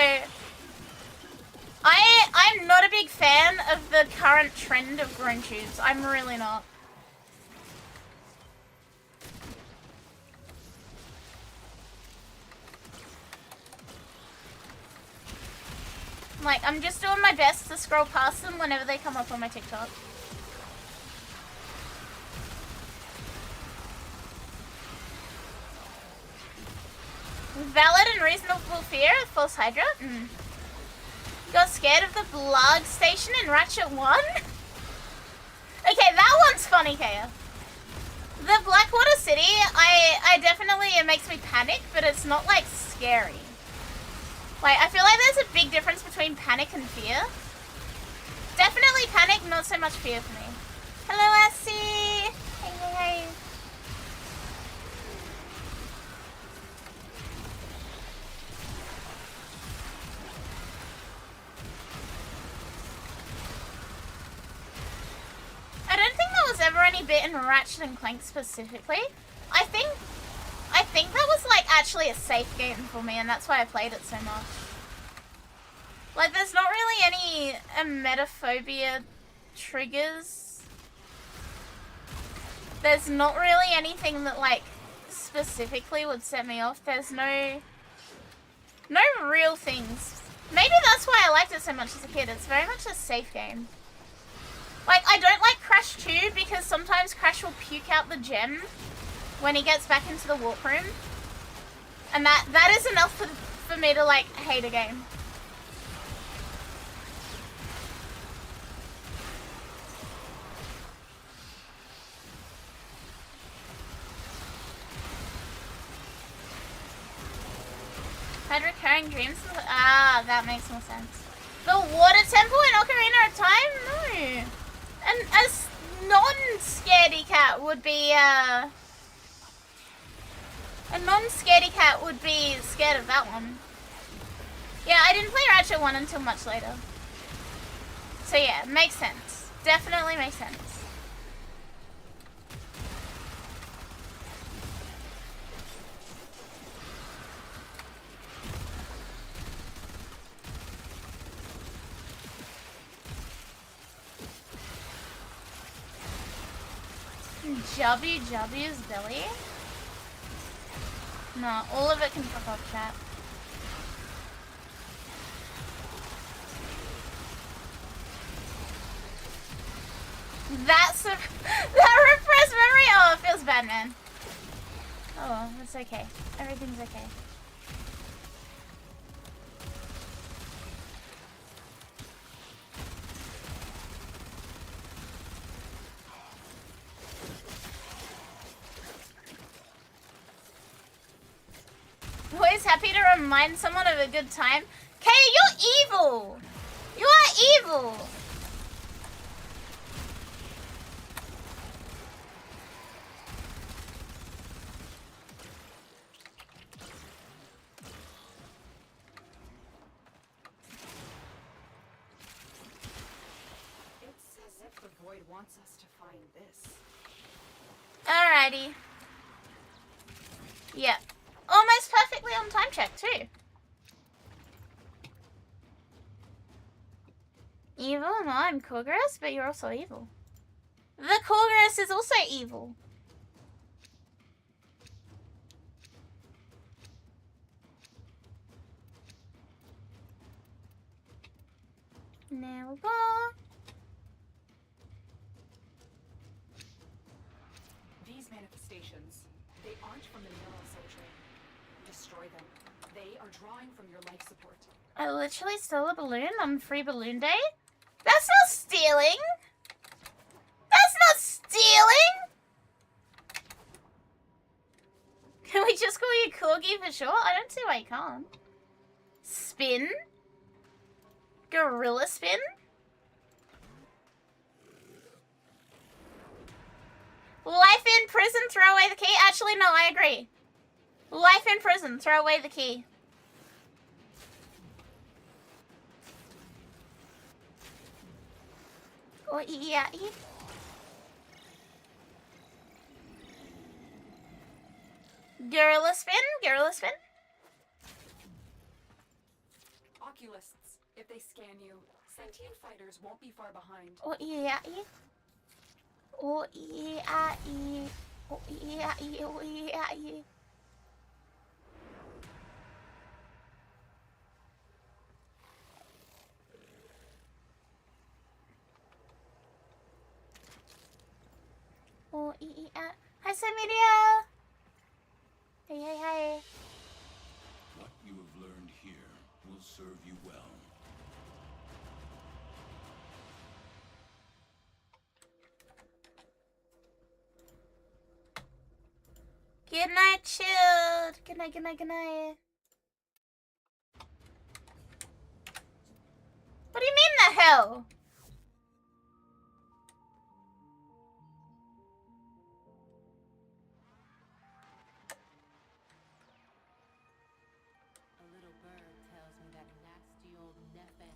Speaker 1: I'm not a big fan of the current trend of groan tubes. I'm really not. Like, I'm just doing my best to scroll past them whenever they come up on my TikTok. valid and reasonable fear of false Hydra? Got scared of the Blarg station in Ratchet 1? Okay, that one's funny, Kaya. The Blackwater City, I definitely, it makes me panic, but it's not, like, scary. Like, I feel like there's a big difference between panic and fear. Definitely panic, not so much fear for me. Hello, Essie! Hey. I don't think there was ever any bit in Ratchet and Clank specifically. I think that was like actually a safe game for me, and that's why I played it so much. Like, there's not really any emetophobia triggers. There's not really anything that like specifically would set me off. There's no real things. Maybe that's why I liked it so much as a kid. It's very much a safe game. Like, I don't like Crash 2 because sometimes Crash will puke out the gem when he gets back into the warp room. And that is enough for me to, like, hate a game. Had recurring dreams? Ah, that makes more sense. The water temple in Ocarina of Time? No. And as non-scaredy cat would be, a non-scaredy cat would be scared of that one. Yeah, I didn't play Ratchet 1 until much later. So yeah, makes sense. Definitely makes sense. WW's Billy? No, all of it can fuck off, chat. That's that repressed memory? Oh, it feels bad, man. Oh well, it's okay. Everything's okay. Always happy to remind someone of a good time. Kay, you're evil! You are evil!
Speaker 4: It's as if the void wants us to find this.
Speaker 1: Alrighty. Yep. Almost perfectly on time check, too. Evil? No, I'm Korgras, but you're also evil. The Korgras is also evil. Now we go.
Speaker 4: These manifestations, they aren't from the mineral train. Destroy them. They are drawing from your life support.
Speaker 1: I literally stole a balloon on Free Balloon Day? That's not stealing! That's not stealing! Can we just call you Corgi for short? I don't see why you can't. Spin? Gorilla spin? Life in prison, throw away the key? Actually, no, I agree. Life in prison, throw away the key. Oh, yeah. Gorilla spin? Gorilla spin?
Speaker 4: Oculists, if they scan you, sentient fighters won't be far behind.
Speaker 1: Oh, yeah. Oh, yeah. Oh, yeah. Oh, yeah. Oh, yeah. Hi, Media. Hey.
Speaker 7: serve you well.
Speaker 1: Good night, Chilled. Good night, good night, good night. What do you mean the hell?
Speaker 3: A little bird tells me that nasty old Neffen.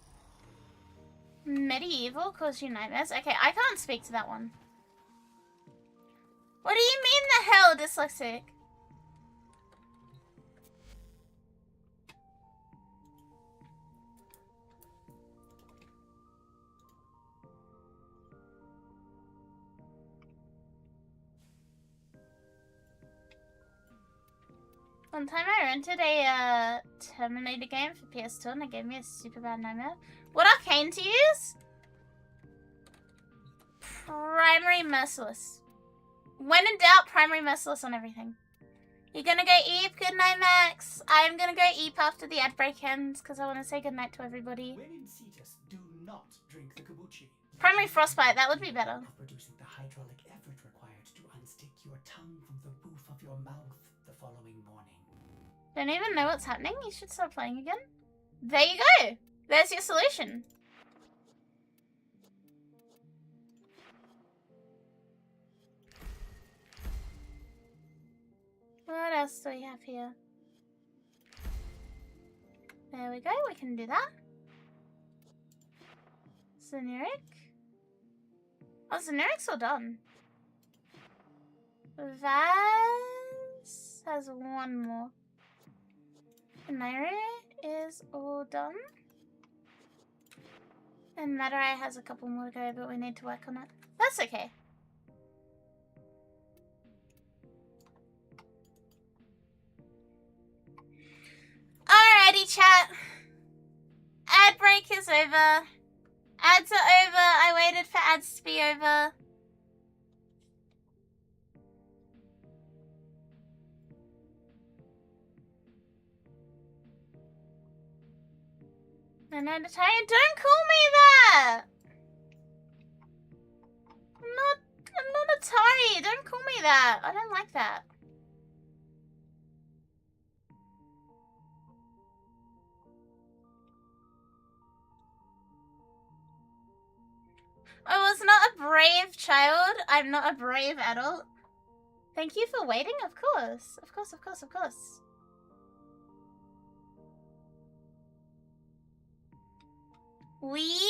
Speaker 1: Medieval cause you nightmares? Okay, I can't speak to that one. What do you mean the hell, dyslexic? One time I rented a Terminator game for PS2 and it gave me a super bad nightmare. What arcane to use? Primary Merciless. When in doubt, Primary Merciless on everything. You're gonna go Eep, good night Max. I'm gonna go Eep after the ad break ends because I want to say goodnight to everybody.
Speaker 2: When in Cetus, do not drink the kombucha.
Speaker 1: Primary Frostbite, that would be better.
Speaker 2: Of producing the hydraulic effort required to unstick your tongue from the roof of your mouth the following morning.
Speaker 1: Don't even know what's happening. You should start playing again. There you go. There's your solution. What else do we have here? There we go. We can do that. Generic. Oh, generic's all done. Vaz has one more. Naira is all done. And Madarai has a couple more to go, but we need to work on it. That's okay. Alrighty, chat. Ad break is over. Ads are over. I waited for ads to be over. And I'm Italian. Don't call me that. I'm not Atari. Don't call me that. I don't like that. I was not a brave child. I'm not a brave adult. Thank you for waiting. Of course. Of course, of course, of course. Wee!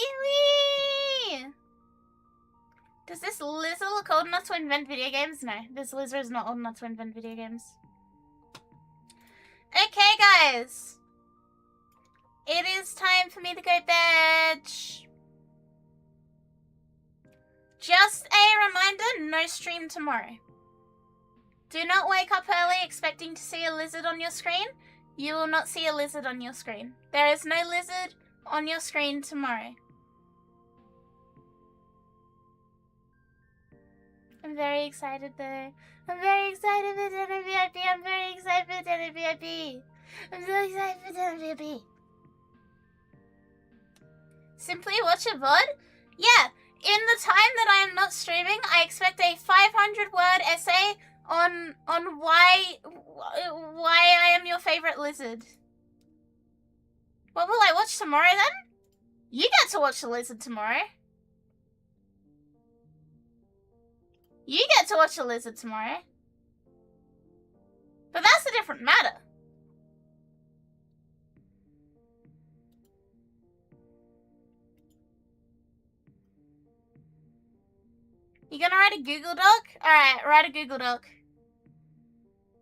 Speaker 1: Does this lizard look old enough to invent video games? No, this lizard is not old enough to invent video games. Okay, guys. It is time for me to go bed. Just a reminder, no stream tomorrow. Do not wake up early expecting to see a lizard on your screen. You will not see a lizard on your screen. There is no lizard on your screen tomorrow. I'm very excited though. I'm very excited for dinner VIP. I'm very excited for dinner VIP. I'm so excited for dinner VIP. Simply watch a VOD? Yeah, in the time that I am not streaming, I expect a 500-word essay on why I am your favorite lizard. What will I watch tomorrow then? You get to watch the lizard tomorrow. You get to watch the lizard tomorrow. But that's a different matter. You gonna write a Google Doc? Alright, write a Google Doc.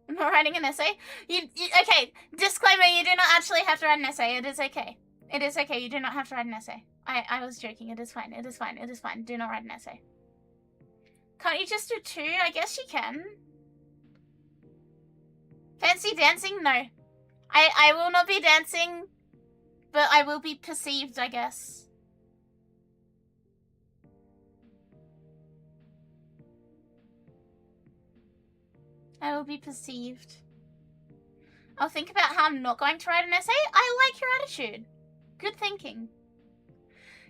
Speaker 1: I'm not writing an essay. Okay, disclaimer, you do not actually have to write an essay. It is okay. It is okay, you do not have to write an essay. I was joking. It is fine. It is fine. It is fine. Do not write an essay. Can't you just do 2? I guess you can. Fancy dancing? No. I will not be dancing, but I will be perceived, I guess. I will be perceived. I'll think about how I'm not going to write an essay. I like your attitude. Good thinking.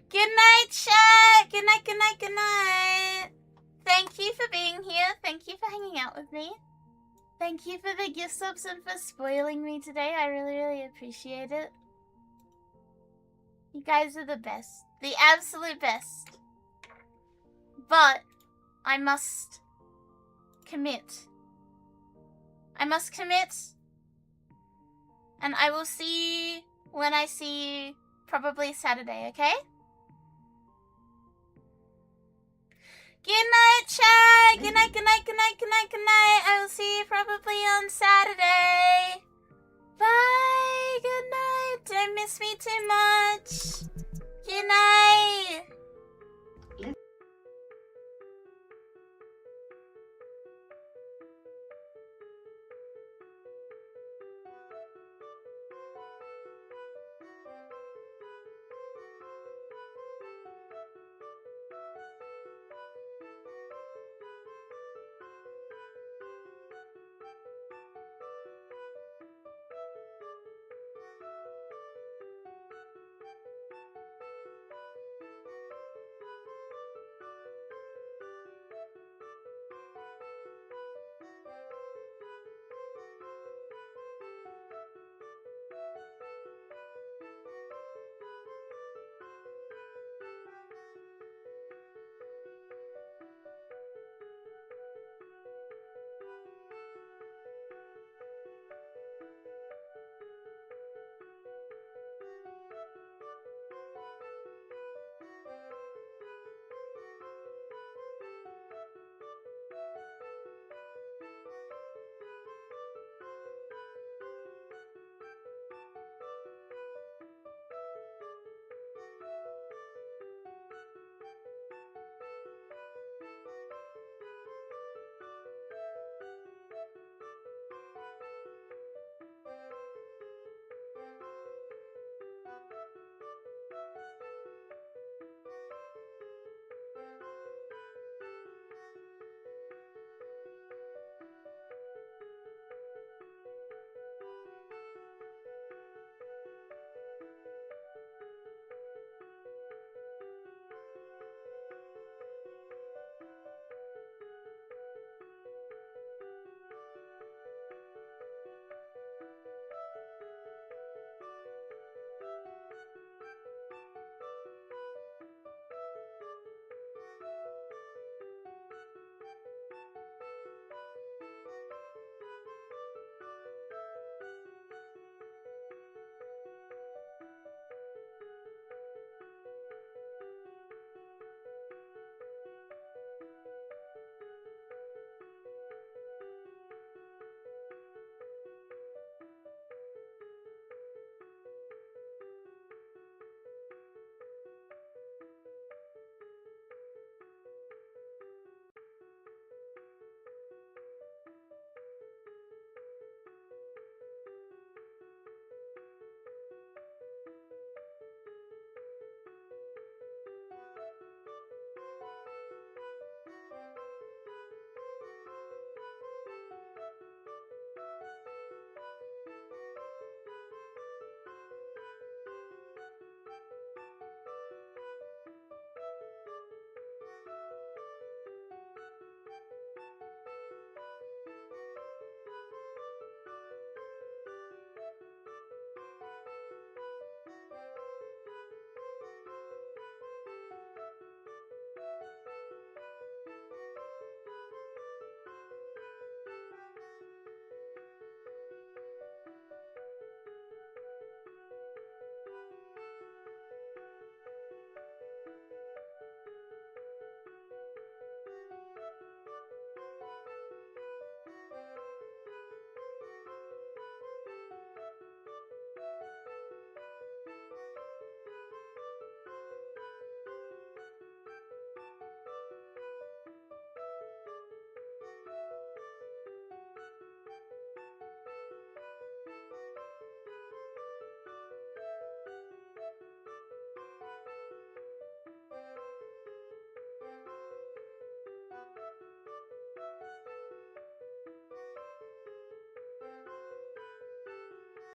Speaker 1: Good night, chat. Good night, good night, good night. Thank you for being here. Thank you for hanging out with me. Thank you for the gift subs and for spoiling me today. I really, really appreciate it. You guys are the best. The absolute best. But I must commit. I must commit. And I will see you when I see you, probably Saturday, okay? Good night, chat. Good night, good night, good night, good night, good night. I will see you probably on Saturday. Bye. Good night. Don't miss me too much. Good night.